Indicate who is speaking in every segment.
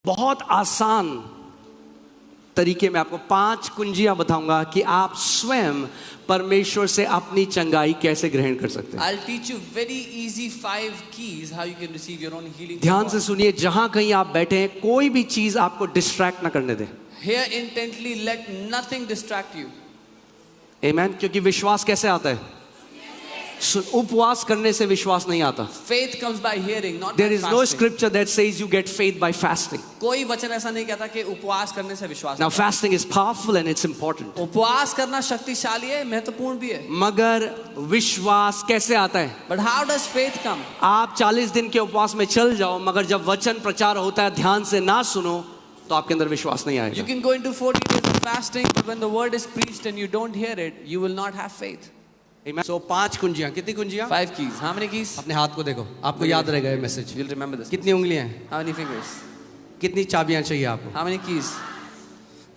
Speaker 1: बहुत आसान तरीके में आपको 5 कुंजियां बताऊंगा कि आप स्वयं परमेश्वर से अपनी चंगाई कैसे ग्रहण कर सकते हैं।
Speaker 2: I'll teach you very easy 5 keys how you can receive your own healing.
Speaker 1: ध्यान से सुनिए, जहां कहीं आप बैठे हैं कोई भी चीज आपको डिस्ट्रैक्ट ना करने दे।
Speaker 2: Hear intently, let nothing distract you.
Speaker 1: आमीन। क्योंकि विश्वास कैसे आता है? उपवास करने से विश्वास नहीं आता।
Speaker 2: Faith comes by hearing, not
Speaker 1: There
Speaker 2: by
Speaker 1: is
Speaker 2: fasting.
Speaker 1: no scripture that says you get faith by fasting.
Speaker 2: कोई वचन ऐसा नहीं कहता कि उपवास करने से विश्वास
Speaker 1: Now
Speaker 2: आता है।
Speaker 1: fasting is powerful and it's important.
Speaker 2: उपवास करना शक्तिशाली है, महत्वपूर्ण भी है।
Speaker 1: मगर विश्वास कैसे आता है?
Speaker 2: But how does faith come?
Speaker 1: आप 40 दिन के उपवास में चल जाओ, मगर जब वचन प्रचार होता है ध्यान से ना सुनो तो आपके अंदर विश्वास नहीं
Speaker 2: You
Speaker 1: आएगा।
Speaker 2: can go into 40 days of fasting, but when the word is preached and you don't hear it, you will not have faith.
Speaker 1: Amen. So 5 कुंजियां, कितनी कुंजियां?
Speaker 2: 5 keys. How many keys?
Speaker 1: अपने हाथ को देखो, आपको याद रहेगा ये मैसेज।
Speaker 2: You'll remember this.
Speaker 1: कितनी उंगलियां हैं?
Speaker 2: How many fingers?
Speaker 1: कितनी चाबियां चाहिए आपको?
Speaker 2: How many keys?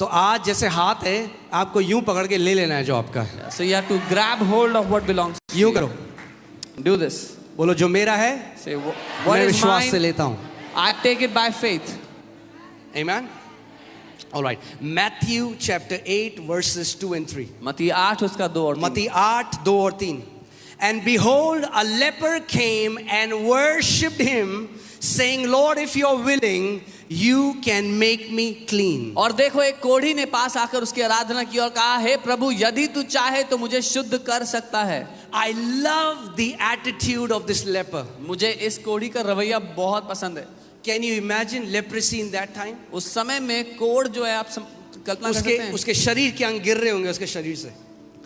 Speaker 1: तो आज जैसे हाथ है, आपको यूं पकड़ के ले लेना है जो आपका है।
Speaker 2: So you have to grab hold of what belongs to
Speaker 1: यूं
Speaker 2: you.
Speaker 1: करो,
Speaker 2: Do this.
Speaker 1: बोलो जो मेरा है
Speaker 2: Say, what
Speaker 1: मैं
Speaker 2: is
Speaker 1: विश्वास से
Speaker 2: mine?
Speaker 1: लेता हूं।
Speaker 2: I take it by faith.
Speaker 1: Amen. All right. Matthew chapter 8 verses 2 and 3.
Speaker 2: मत्ती 8 उसका 2 और 3.
Speaker 1: मत्ती 8 2 और 3. And behold, a leper came and worshipped him, saying, Lord, if you are willing, you can make me clean.
Speaker 2: और देखो एक कोढ़ी ने पास आकर उसकी आराधना की और कहा, हे प्रभु यदि तू चाहे तो मुझे शुद्ध कर सकता है।
Speaker 1: I love the attitude of this leper.
Speaker 2: मुझे इस कोढ़ी का रवैया बहुत पसंद है।
Speaker 1: Can you imagine leprosy in that time?
Speaker 2: उस समय में कोढ़ जो है आप कल्पना कर सकते हैं।
Speaker 1: उसके शरीर के अंग गिर रहे होंगे उसके शरीर से।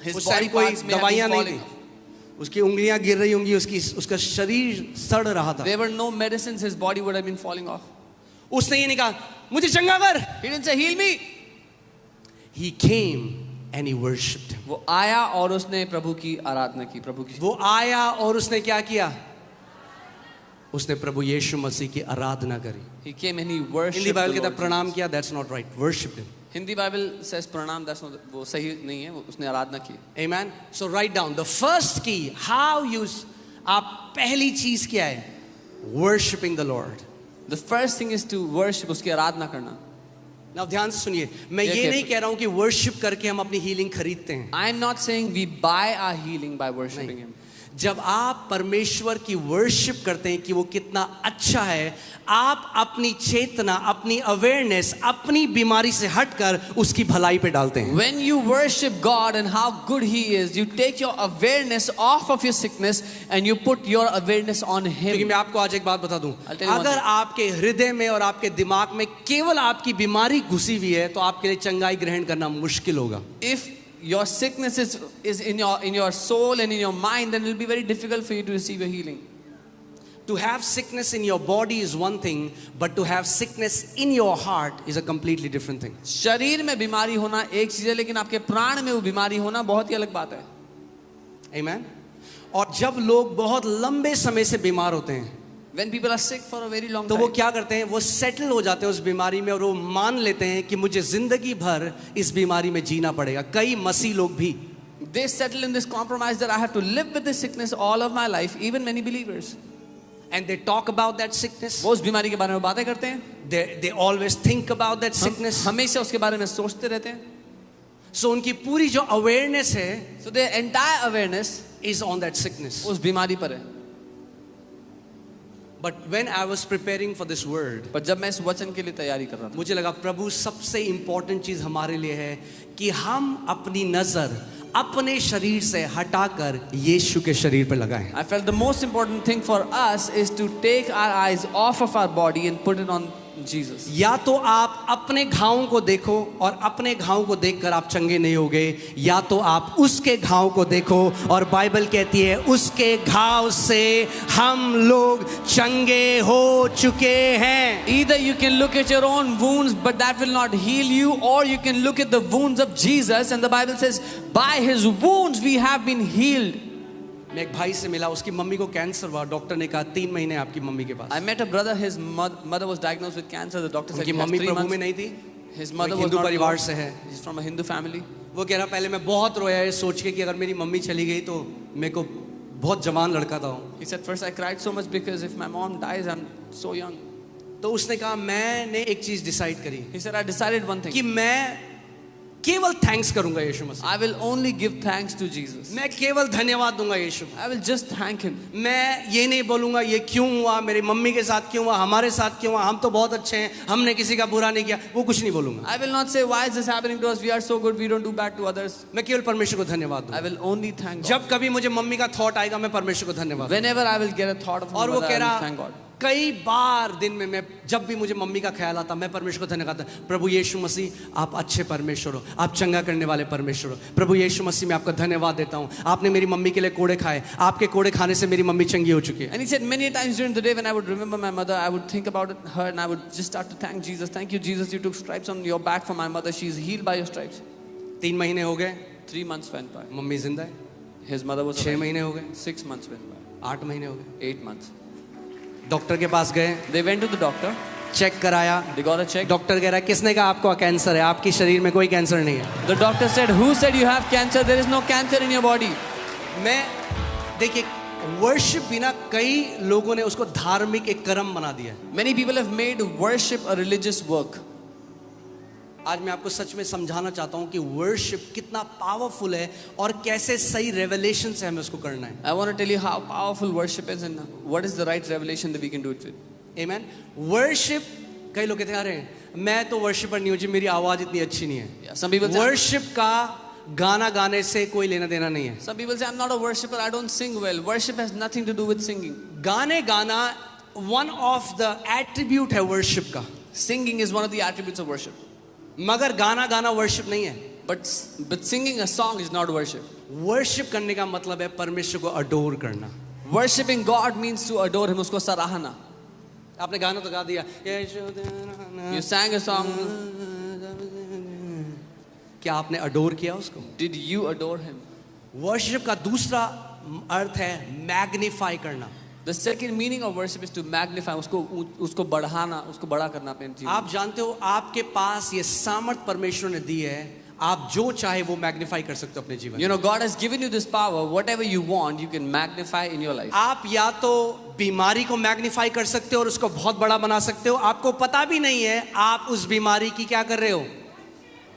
Speaker 2: His
Speaker 1: उस
Speaker 2: body
Speaker 1: टाइम कोई
Speaker 2: parts may have
Speaker 1: दवाइयां
Speaker 2: been
Speaker 1: नहीं
Speaker 2: falling.
Speaker 1: थी, उसकी उंगलियां गिर रही होंगी, उसका शरीर सड़ रहा था।
Speaker 2: There were no medicines, his body would have been falling off.
Speaker 1: उसने ये नहीं कहा मुझे चंगा कर।
Speaker 2: He didn't say heal me.
Speaker 1: He came and he worshipped him.
Speaker 2: वो आया और उसने प्रभु की आराधना की, प्रभु की।
Speaker 1: वो आया और उसने क्या किया? उसने प्रभु यीशु मसीह की आराधना करी।
Speaker 2: He came and he worshipped.
Speaker 1: Hindi Bible
Speaker 2: the
Speaker 1: कहता
Speaker 2: Lord
Speaker 1: प्रणाम
Speaker 2: Jesus.
Speaker 1: किया, that's not right. Worshipped him.
Speaker 2: Hindi Bible says प्रणाम, that's not, वो सही नहीं है, वो उसने आराधना की।
Speaker 1: Amen. So write down the first key. How you आप पहली चीज क्या है? Worshipping the Lord.
Speaker 2: The first thing is to worship, उसकी आराधना करना।
Speaker 1: Now ध्यान से सुनिए, मैं
Speaker 2: Yeah,
Speaker 1: ये
Speaker 2: careful.
Speaker 1: नहीं कह रहा हूं कि worship करके हम अपनी healing खरीदते हैं।
Speaker 2: I am not saying we buy our healing by worshiping him.
Speaker 1: जब आप परमेश्वर की वर्शिप करते हैं कि वो कितना अच्छा है, आप अपनी चेतना, अपनी अवेयरनेस अपनी बीमारी से हटकर उसकी भलाई पे डालते हैं।
Speaker 2: When you worship God and how good he is, you take your awareness off of your sickness and you put your awareness on
Speaker 1: क्योंकि
Speaker 2: him.
Speaker 1: मैं आपको आज एक बात बता दूं,
Speaker 2: I'll tell you one
Speaker 1: अगर
Speaker 2: thing.
Speaker 1: आपके हृदय में और आपके दिमाग में केवल आपकी बीमारी घुसी हुई है तो आपके लिए चंगाई ग्रहण करना मुश्किल होगा।
Speaker 2: If your sickness is in your soul and in your mind, then it will be very difficult for you to receive your healing.
Speaker 1: To have sickness in your body is one thing, but to have sickness in your heart is a completely different thing.
Speaker 2: शरीर में बीमारी होना एक चीज है, लेकिन आपके प्राण में वो बीमारी होना बहुत ही अलग बात है।
Speaker 1: Amen. और जब लोग बहुत लंबे समय से बीमार होते हैं
Speaker 2: When people are sick for a very long
Speaker 1: तो वो
Speaker 2: time,
Speaker 1: क्या करते हैं? वो सेटल हो जाते हैं उस बीमारी में और वो मान लेते हैं कि मुझे जिंदगी भर इस बीमारी में जीना पड़ेगा। कई मसीह लोग भी
Speaker 2: they settle in this compromise that I have to live with this sickness all of my life, even many believers.
Speaker 1: and they talk about that sickness.
Speaker 2: वो उस बीमारी के बारे में बातें करते हैं,
Speaker 1: They always think about that sickness.
Speaker 2: हमेशा उसके बारे में सोचते रहते हैं।
Speaker 1: So उनकी पूरी जो awareness है
Speaker 2: So their entire awareness
Speaker 1: is on that sickness.
Speaker 2: उस बीमारी पर है।
Speaker 1: But when I was preparing for this word,
Speaker 2: पर जब मैं इस वचन के लिए तैयारी कर रहा था,
Speaker 1: मुझे लगा प्रभु सबसे important चीज हमारे लिए है कि हम अपनी नजर अपने शरीर से हटाकर यीशु के शरीर पर लगाएं।
Speaker 2: I felt the most important thing for us is to take our eyes off of our body and put it on Jesus.
Speaker 1: या तो आप अपने घावों को देखो और अपने घावों को देखकर आप चंगे नहीं होगे, या तो आप उसके घाव को देखो और बाइबल कहती है उसके घाव से हम लोग चंगे हो चुके हैं।
Speaker 2: Either you can look at your own wounds, but that will not heal you, or you can look at the wounds of Jesus, and the Bible says, by his wounds we have been healed.
Speaker 1: मैं एक भाई से मिला, उसकी mummy को cancer हुआ, doctor ने कहा 3 महीने आपकी मम्मी के पास।
Speaker 2: I met a brother, his mother was diagnosed with cancer. The doctor said
Speaker 1: उनकी
Speaker 2: he has
Speaker 1: mummy
Speaker 2: 3
Speaker 1: Prabhu
Speaker 2: months.
Speaker 1: में नहीं थी,
Speaker 2: His
Speaker 1: वो
Speaker 2: mother
Speaker 1: एक
Speaker 2: was
Speaker 1: हिंदू
Speaker 2: not
Speaker 1: परिवार
Speaker 2: Lord.
Speaker 1: से है।
Speaker 2: He's from a Hindu family.
Speaker 1: वो कह रहा पहले मैं बहुत रोया है सोच के कि अगर मेरी मम्मी चली गई तो मेरे को बहुत जवान लड़का था।
Speaker 2: He said, first I cried so much because if my mom dies, I'm so young.
Speaker 1: तो उसने कहा मैंने एक चीज डिसाइड करी
Speaker 2: He said, I decided one
Speaker 1: कि
Speaker 2: thing.
Speaker 1: मैं केवल थैंक्स करूंगा यीशु मसीह,
Speaker 2: I will only give thanks to Jesus.
Speaker 1: मैं केवल धन्यवाद दूंगा यीशु को।
Speaker 2: I will just thank Him.
Speaker 1: मैं ये नहीं बोलूंगा ये क्यों हुआ, मेरी मम्मी के साथ क्यों हुआ, हमारे साथ क्यों हुआ, हम तो बहुत अच्छे हैं, हमने किसी का बुरा नहीं किया, वो कुछ नहीं बोलूंगा।
Speaker 2: I will not say, why is this happening to us? We are so good, we don't do bad to others.
Speaker 1: मैं केवल परमेश्वर को धन्यवाद
Speaker 2: I
Speaker 1: दूंगा।
Speaker 2: will only thank God.
Speaker 1: जब कभी मुझे मम्मी का थॉट आएगा मैं परमेश्वर को धन्यवाद
Speaker 2: Whenever I will get a thought of
Speaker 1: और
Speaker 2: my
Speaker 1: वो
Speaker 2: mother,
Speaker 1: कह
Speaker 2: I will
Speaker 1: रहा
Speaker 2: thank God.
Speaker 1: कई बार दिन में मैं जब भी मुझे मम्मी का ख्याल आता मैं परमेश्वर को धन्यवाद करता, प्रभु यीशु मसीह आप अच्छे परमेश्वर हो, आप चंगा करने वाले परमेश्वर हो, प्रभु यीशु मसीह मैं आपका धन्यवाद देता हूँ, आपने मेरी मम्मी के लिए कोड़े खाए, आपके कोड़े खाने से मेरी मम्मी चंगी हो चुकी है।
Speaker 2: And he said many times during the day when I would remember my mother, I would think about her and I would just start to thank Jesus. Thank you, Jesus, you took stripes on your back for my mother. She's healed by your stripes.
Speaker 1: 3 महीने हो गए
Speaker 2: 3 months went by.
Speaker 1: Mummy जिंदा है,
Speaker 2: His mother was
Speaker 1: 6
Speaker 2: alive.
Speaker 1: महीने हो गए,
Speaker 2: 6 months went by.
Speaker 1: 8 महीने हो गए,
Speaker 2: 8 months.
Speaker 1: डॉक्टर के पास गए,
Speaker 2: They went to the doctor.
Speaker 1: Check कराया,
Speaker 2: They got a check.
Speaker 1: Doctor कह रहा है किसने कहा आपको कैंसर है, आपकी शरीर में कोई कैंसर नहीं है।
Speaker 2: The doctor said, who said you have cancer? There is no cancer in your body.
Speaker 1: मैं देखिए वर्शिप भी ना कई लोगों ने उसको धार्मिक एक कर्म बना दिया है।
Speaker 2: Many people have made worship a religious work.
Speaker 1: आज मैं आपको सच में समझाना चाहता हूं कि वर्शिप कितना पावरफुल है और कैसे सही रेवलेशन से हमें उसको करना है।
Speaker 2: I want to tell you how powerful worship is and what is the right revelation that we can do it with.
Speaker 1: Amen. Worship कई लोग कहते हैं अरे मैं तो वर्शिपर नहीं हूं जी, मेरी आवाज इतनी अच्छी नहीं है।
Speaker 2: Yeah, some people say,
Speaker 1: worship का गाना गाने से कोई लेना देना नहीं है।
Speaker 2: some people say I'm not a worshipper, I don't sing well. Worship has nothing to do with singing.
Speaker 1: गाने गाना वन ऑफ द एट्रीब्यूट है वर्शिप का,
Speaker 2: Singing is one of the attributes of worship.
Speaker 1: मगर गाना गाना worship नहीं है।
Speaker 2: But singing a song is not worship.
Speaker 1: Worship करने का मतलब है परमेश्वर को अडोर करना।
Speaker 2: Worshipping God means to adore Him, उसको सराहना.
Speaker 1: आपने गाना तो गा दिया,
Speaker 2: You sang a song.
Speaker 1: क्या आपने अडोर किया उसको?
Speaker 2: Did you adore Him?
Speaker 1: Worship का दूसरा अर्थ है मैग्नीफाई करना।
Speaker 2: The second meaning of worship is to magnify, उसको बढ़ाना, उसको बड़ा करना अपने जीवन.
Speaker 1: आप जानते हो आपके पास ये सामर्थ परमेश्वर ने दी है, आप जो चाहे वो मैग्नीफाई कर सकते हो अपने जीवन।
Speaker 2: You know, God has given you this power. Whatever you want, you can magnify in your life.
Speaker 1: आप या तो बीमारी को मैग्नीफाई कर सकते हो और उसको बहुत बड़ा बना सकते हो, आपको पता भी नहीं है आप उस बीमारी की क्या कर रहे हो,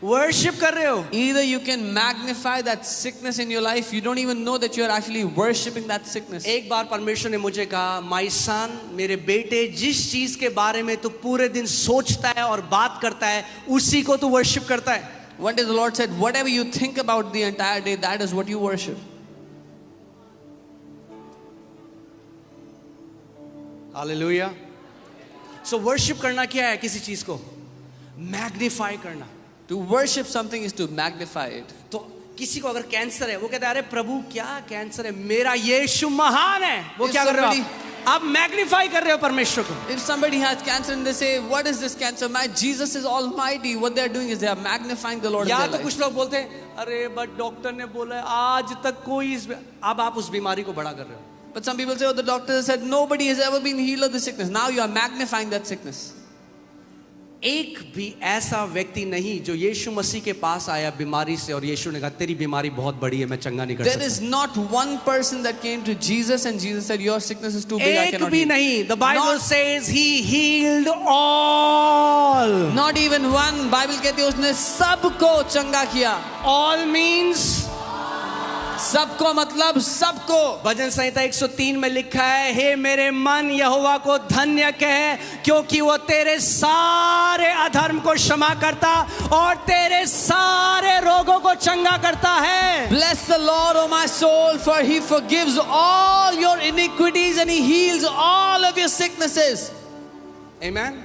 Speaker 1: वर्शिप कर रहे हो।
Speaker 2: Either you can magnify that sickness in your life, you don't even know that you are actually worshipping that sickness.
Speaker 1: एक बार परमेश्वर ने मुझे कहा, माय सन, मेरे बेटे, जिस चीज के बारे में तू पूरे दिन सोचता है और बात करता है उसी को तू वर्शिप करता है।
Speaker 2: One day the Lord said, whatever you think about the entire day, that is what you worship.
Speaker 1: Hallelujah. So worship करना क्या है? किसी चीज को मैग्नीफाई करना।
Speaker 2: To worship something is to magnify it.
Speaker 1: तो किसी को अगर कैंसर है वो कहता है अरे प्रभु क्या कैंसर है, मेरा यीशु महान है, वो क्या कर रहे हो आप मैग्नीफाई कर रहे हो परमेश्वर को।
Speaker 2: If somebody has cancer and they say, what is this cancer? My Jesus is almighty. What they are doing is they are magnifying the Lord in
Speaker 1: या
Speaker 2: their
Speaker 1: तो
Speaker 2: life.
Speaker 1: कुछ लोग बोलते हैं अरे बट डॉक्टर ने बोला है आज तक कोई अब आप उस बीमारी को बड़ा कर रहे हो।
Speaker 2: But some people say, oh, the doctor said nobody has ever been healed of the sickness. Now you are magnifying that sickness.
Speaker 1: एक भी ऐसा व्यक्ति नहीं जो यीशु मसीह के पास आया बीमारी से और यीशु ने कहा तेरी बीमारी बहुत बड़ी है, मैं चंगा नहीं कर
Speaker 2: There
Speaker 1: सकता।
Speaker 2: is not one person that came to Jesus and Jesus said, your sickness is too big, I
Speaker 1: एक
Speaker 2: cannot
Speaker 1: भी
Speaker 2: heal.
Speaker 1: नहीं। The Bible
Speaker 2: Not-
Speaker 1: says he healed all.
Speaker 2: Not even one. Bible कहती है उसने सबको चंगा किया.
Speaker 1: All means
Speaker 2: सबको मतलब सबको.
Speaker 1: भजन संहिता 103 में लिखा है, हे मेरे मन यहोवा को धन्य कह क्योंकि वो तेरे सारे अधर्म को क्षमा करता और तेरे सारे रोगों को चंगा करता है।
Speaker 2: Bless the Lord, O my soul, for He forgives all your iniquities and He heals all of your sicknesses.
Speaker 1: Amen।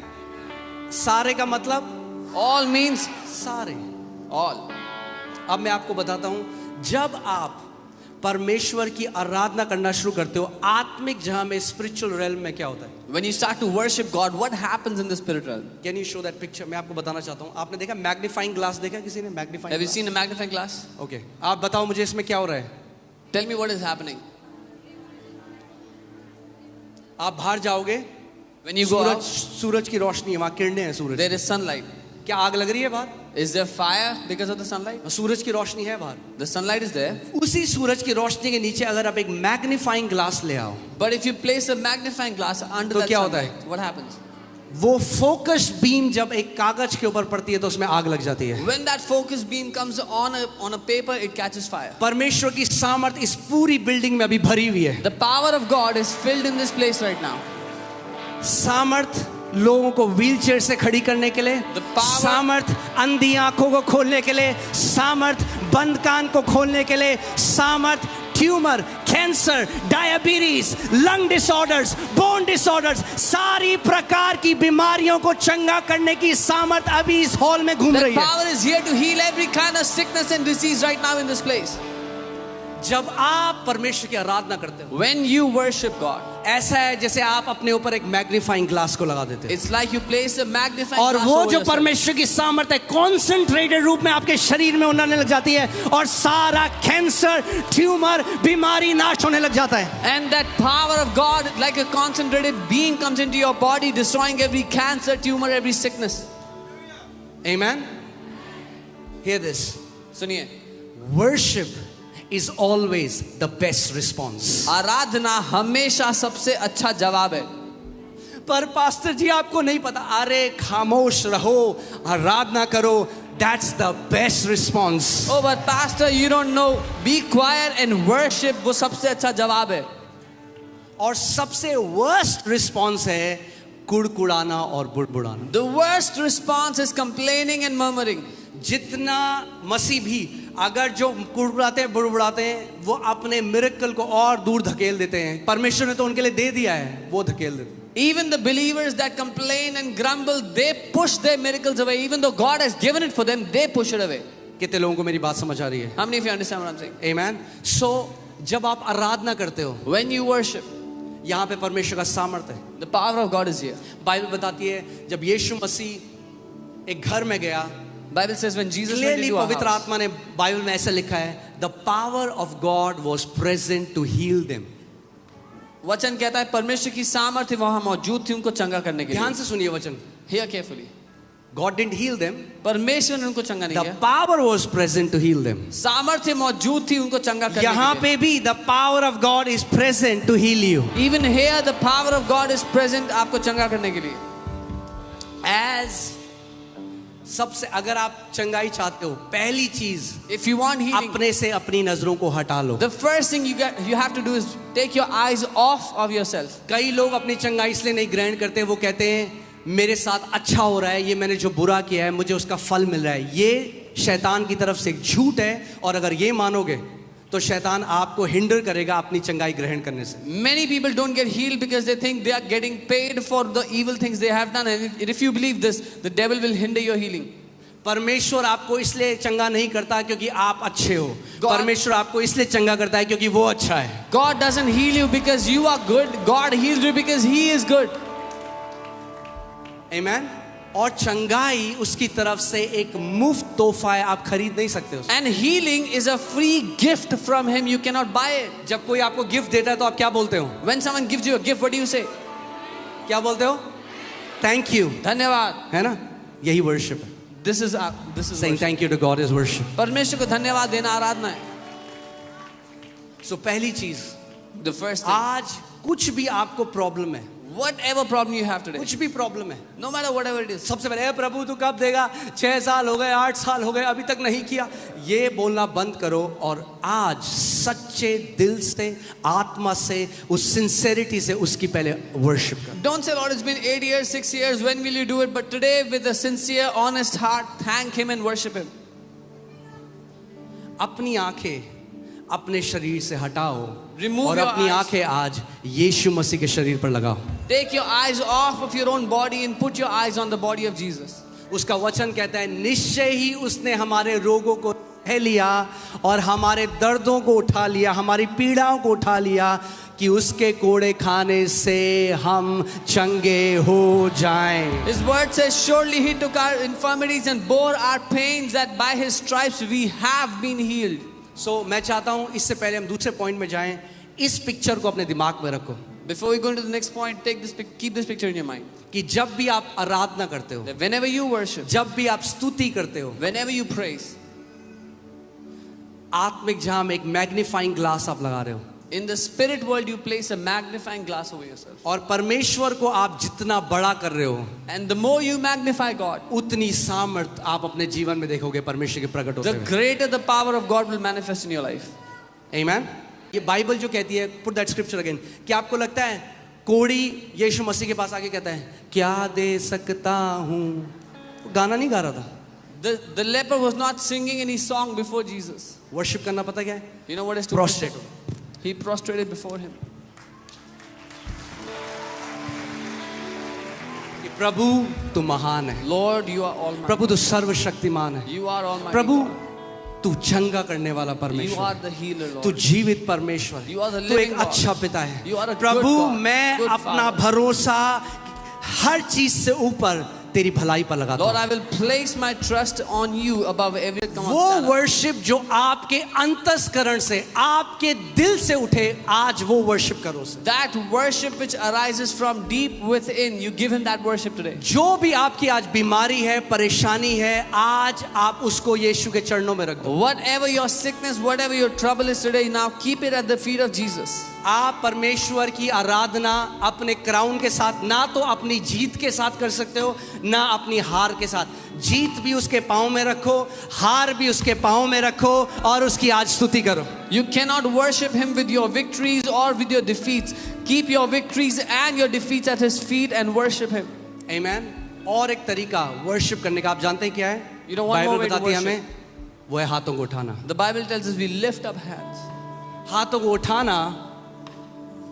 Speaker 1: सारे का मतलब
Speaker 2: All means
Speaker 1: सारे।
Speaker 2: all.
Speaker 1: अब मैं आपको बताता हूं, जब आप परमेश्वर की आराधना करना शुरू करते हो आत्मिक जहां में स्पिरिचुअल रेल्म में क्या होता है?
Speaker 2: When you start to worship God, what happens in the spirit realm?
Speaker 1: Can you show that picture? मैं आपको बताना चाहता हूं। आपने देखा मैग्नीफाइंग ग्लास? देखा किसी ने magnifying?
Speaker 2: Have you seen a magnifying glass?
Speaker 1: Okay आप बताओ मुझे इसमें क्या हो रहा है?
Speaker 2: Tell me what is happening.
Speaker 1: आप बाहर जाओगे,
Speaker 2: When you go out,
Speaker 1: सूरज की रोशनी है, वहां किरणें हैं सूरज।
Speaker 2: there is sunlight.
Speaker 1: क्या आग लग रही है बाहर?
Speaker 2: Is there fire because of the sunlight?
Speaker 1: सूरज की रोशनी है बाहर।
Speaker 2: The sunlight is there.
Speaker 1: उसी सूरज की रोशनी के नीचे अगर आप एक मैग्नीफाइंग ग्लास ले आओ
Speaker 2: But if you place a magnifying glass under
Speaker 1: तो
Speaker 2: that
Speaker 1: क्या होता
Speaker 2: sunlight, what happens?
Speaker 1: वो फोकस बीम जब एक कागज के ऊपर पड़ती है तो उसमें आग लग जाती है।
Speaker 2: When that focus beam comes on a paper, it catches fire.
Speaker 1: परमेश्वर की सामर्थ इस पूरी बिल्डिंग में अभी भरी हुई है।
Speaker 2: The power of God is filled in this place right now.
Speaker 1: सामर्थ लोगों को व्हीलचेयर से खड़ी करने के लिए,
Speaker 2: The power-
Speaker 1: सामर्थ अंधी आंखों को खोलने के लिए, सामर्थ बंद कान को खोलने के लिए, सामर्थ tumour, cancer, diabetes, lung disorders, bone disorders, सारी प्रकार की बीमारियों को चंगा करने की सामर्थ अभी इस हॉल में घूम
Speaker 2: That
Speaker 1: रही है।
Speaker 2: power is here to heal every kind of sickness and disease right now in this place.
Speaker 1: जब आप परमेश्वर की आराधना करते हो,
Speaker 2: When you worship God,
Speaker 1: ऐसा है जैसे आप अपने ऊपर एक मैग्नीफाइंग ग्लास को लगा देते हो
Speaker 2: it's like you place a magnifying
Speaker 1: और
Speaker 2: glass
Speaker 1: वो
Speaker 2: over
Speaker 1: जो
Speaker 2: yourself.
Speaker 1: परमेश्वर की सामर्थ है कॉन्सेंट्रेटेड रूप में आपके शरीर में उड़ने लग जाती है और सारा कैंसर, ट्यूमर, बीमारी नाश होने लग जाता है।
Speaker 2: And that power of God, like a concentrated beam, comes into your body, destroying every cancer, tumor, every sickness.
Speaker 1: Amen. Hear this.
Speaker 2: सुनिए,
Speaker 1: Worship is always the best response.
Speaker 2: आराधना हमेशा सबसे अच्छा जवाब है।
Speaker 1: पर पास्टर जी आपको नहीं पता, अरे खामोश रहो, आराधना करो, that's the best response.
Speaker 2: Oh, but pastor, you don't know. Be quiet and worship. वो सबसे अच्छा जवाब है।
Speaker 1: और सबसे worst response है कुड़कुड़ाना और बुड़बुड़ाना।
Speaker 2: The worst response is complaining and murmuring.
Speaker 1: जितना मसीह भी अगर जो कुड़कुड़ाते हैं, बुड़बुड़ाते हैं, वो अपने मिरेकल को और दूर धकेल देते हैं। परमेश्वर ने तो उनके लिए दे दिया है, वो धकेल देते हैं।
Speaker 2: Even the believers that complain and grumble, they push their miracles away. Even though God has given it for them, they push it away.
Speaker 1: कितने लोगों को मेरी बात समझ आ रही है?
Speaker 2: How many of you understand what I'm saying?
Speaker 1: Amen. So जब आप आराधना करते हो,
Speaker 2: When you worship,
Speaker 1: यहाँ पे परमेश्वर का सामर्थ है।
Speaker 2: the power of God is here.
Speaker 1: Bible बताती है जब यीशु मसीह एक घर में गया,
Speaker 2: Bible says when Jesus went
Speaker 1: clearly
Speaker 2: into a
Speaker 1: पवित्र
Speaker 2: house,
Speaker 1: आत्मा ने बाइबल में ऐसा लिखा है, the power of God was present to heal them.
Speaker 2: वचन कहता है परमेश्वर की सामर्थ्य वहां मौजूद थी उनको चंगा करने के
Speaker 1: ध्यान
Speaker 2: लिए।
Speaker 1: से सुनिए वचन।
Speaker 2: Hear carefully.
Speaker 1: God didn't heal them,
Speaker 2: परमेश्वर ने उनको चंगा नहीं
Speaker 1: द
Speaker 2: किया,
Speaker 1: power was present to heal them.
Speaker 2: सामर्थ्य मौजूद थी उनको चंगा करने
Speaker 1: यहाँ
Speaker 2: के लिए।
Speaker 1: पे भी the power of God is present to heal you.
Speaker 2: Even here the power of God is present आपको चंगा करने के लिए।
Speaker 1: एज सबसे अगर आप चंगाई चाहते हो, पहली चीज
Speaker 2: If you want healing,
Speaker 1: अपने से अपनी नजरों को हटा लो।
Speaker 2: the first thing you have to do is take your eyes off of yourself.
Speaker 1: कई लोग अपनी चंगाई इसलिए नहीं ग्रहण करते, वो कहते हैं मेरे साथ अच्छा हो रहा है, ये मैंने जो बुरा किया है मुझे उसका फल मिल रहा है। ये शैतान की तरफ से एक झूठ है और अगर ये मानोगे तो शैतान आपको हिंडर करेगा अपनी चंगाई ग्रहण करने से।
Speaker 2: Many people don't get healed because they think they are getting paid for the evil things they have done, and if you believe this, the devil will hinder your healing.
Speaker 1: परमेश्वर आपको इसलिए चंगा नहीं करता क्योंकि आप अच्छे हो,
Speaker 2: God-
Speaker 1: परमेश्वर आपको इसलिए चंगा करता है क्योंकि वो अच्छा है।
Speaker 2: God doesn't heal you because you are good. God heals you because He is good.
Speaker 1: आमेन। और चंगाई उसकी तरफ से एक मुफ्त तोहफा है, आप खरीद नहीं सकते उसको।
Speaker 2: And healing is a free gift from Him. You cannot buy it.
Speaker 1: जब कोई आपको गिफ्ट देता है तो आप क्या बोलते हो?
Speaker 2: When someone gives you a gift, what do you say?
Speaker 1: क्या बोलते हो? थैंक यू,
Speaker 2: धन्यवाद.
Speaker 1: है ना? यही वर्शिप है।
Speaker 2: This is
Speaker 1: Saying
Speaker 2: worship.
Speaker 1: thank you to God is worship.
Speaker 2: परमेश्वर को धन्यवाद देना आराधना है.
Speaker 1: So पहली चीज,
Speaker 2: The first thing.
Speaker 1: आज कुछ भी आपको प्रॉब्लम है,
Speaker 2: Whatever problem you have today,
Speaker 1: कुछ भी प्रॉब्लम है,
Speaker 2: no matter whatever it is,
Speaker 1: सबसे पहले प्रभु तू कब देगा? 6 साल हो गए, 8 साल हो गए, अभी तक नहीं किया। ये बोलना बंद करो और आज सच्चे दिल से, आत्मा से, उस सिंसेरिटी से उसकी पहले वर्शिप कर।
Speaker 2: don't say, Lord, it's been 8 years, 6 years, when will you do it? But today, with a sincere, honest heart, thank Him and worship Him.
Speaker 1: अपनी आंखें अपने शरीर से हटाओ
Speaker 2: Remove
Speaker 1: और
Speaker 2: your
Speaker 1: अपनी
Speaker 2: eyes.
Speaker 1: आंखें आज यीशु मसीह के शरीर पर लगाओ।
Speaker 2: Take your eyes off of your own body and put your eyes on the body of Jesus.
Speaker 1: उसका वचन कहता है निश्चय ही उसने हमारे रोगों को सह लिया और हमारे दर्दों को उठा लिया, हमारी पीड़ाओं को उठा लिया कि उसके कोड़े खाने से हम चंगे हो जाएं।
Speaker 2: His word says, surely He took our infirmities and bore our pains, that by His stripes we have been healed.
Speaker 1: सो मैं चाहता हूं इससे पहले हम दूसरे पॉइंट में जाएं, इस पिक्चर को अपने दिमाग में रखो
Speaker 2: Before we go into the next point, keep this picture in your mind.
Speaker 1: कि जब भी आप आराधना करते हो,
Speaker 2: That whenever you worship,
Speaker 1: जब भी आप स्तुति करते हो,
Speaker 2: whenever you praise,
Speaker 1: आत्मिक जहां में एक मैग्नीफाइंग ग्लास आप लगा रहे हो,
Speaker 2: In the spirit world, you place a magnifying glass over yourself.
Speaker 1: और परमेश्वर को आप जितना बड़ा कर रहे हो,
Speaker 2: And the more you magnify God,
Speaker 1: उतनी सामर्थ आप अपने जीवन में देखोगे परमेश्वर के प्रकट होते
Speaker 2: the
Speaker 1: हुए।
Speaker 2: greater the power of God will manifest in your life.
Speaker 1: Amen? ये बाइबल जो कहती है, put that scripture again, कि आपको लगता है कोड़ी यीशु मसीह के पास आके कहता है क्या दे सकता हूँ, गाना नहीं गा रहा था,
Speaker 2: The leper was not singing any song before Jesus.
Speaker 1: Worship करना पता क्या है?
Speaker 2: You know what is to
Speaker 1: Prostrate.
Speaker 2: He prostrated before him.
Speaker 1: कि प्रभु तू महान है,
Speaker 2: Lord, you are almighty.
Speaker 1: प्रभु तू सर्वशक्तिमान है,
Speaker 2: You are almighty.
Speaker 1: Prabhu
Speaker 2: God.
Speaker 1: तू चंगा करने वाला
Speaker 2: You
Speaker 1: परमेश्वर
Speaker 2: are
Speaker 1: है,
Speaker 2: the healer,
Speaker 1: तू
Speaker 2: Lord.
Speaker 1: जीवित परमेश्वर है,
Speaker 2: You are the
Speaker 1: तू एक
Speaker 2: living God.
Speaker 1: अच्छा पिता है।
Speaker 2: You are a good
Speaker 1: Prabhu
Speaker 2: God,
Speaker 1: मैं
Speaker 2: good
Speaker 1: अपना
Speaker 2: Father.
Speaker 1: भरोसा हर चीज से ऊपर तेरी भलाई पर लगाता
Speaker 2: Lord,
Speaker 1: हूँ।
Speaker 2: I will place my trust on you above every
Speaker 1: वो वर्शिप जो आपके अंतस्करण से, आपके दिल से उठे, आज वो वर्शिप करो उसे।
Speaker 2: That worship which arises from deep within, you give him that worship today.
Speaker 1: जो भी आपकी आज बीमारी है, परेशानी है, आज आप उसको यीशु के चरणों में रख दो।
Speaker 2: Whatever your sickness, whatever your trouble is today, now keep it at the feet of Jesus.
Speaker 1: आप परमेश्वर की आराधना अपने क्राउन के साथ, ना तो अपनी जीत के साथ कर सकते हो, ना अपनी हार के साथ। जीत भी उसके पाँव में रखो, हार भी उसके पाँव में रखो और उसकी आज स्तुति करो।
Speaker 2: You cannot worship him with your victories or with your defeats. Keep your victories and your defeats at his feet and worship him.
Speaker 1: आमेन। और एक तरीका वर्शिप करने का आप जानते हैं क्या है?
Speaker 2: You know one more
Speaker 1: Bible
Speaker 2: way to
Speaker 1: बताती है
Speaker 2: worship.
Speaker 1: हमें, वो है हाथों को उठाना।
Speaker 2: The Bible tells us we lift up hands.
Speaker 1: हाथों को उठाना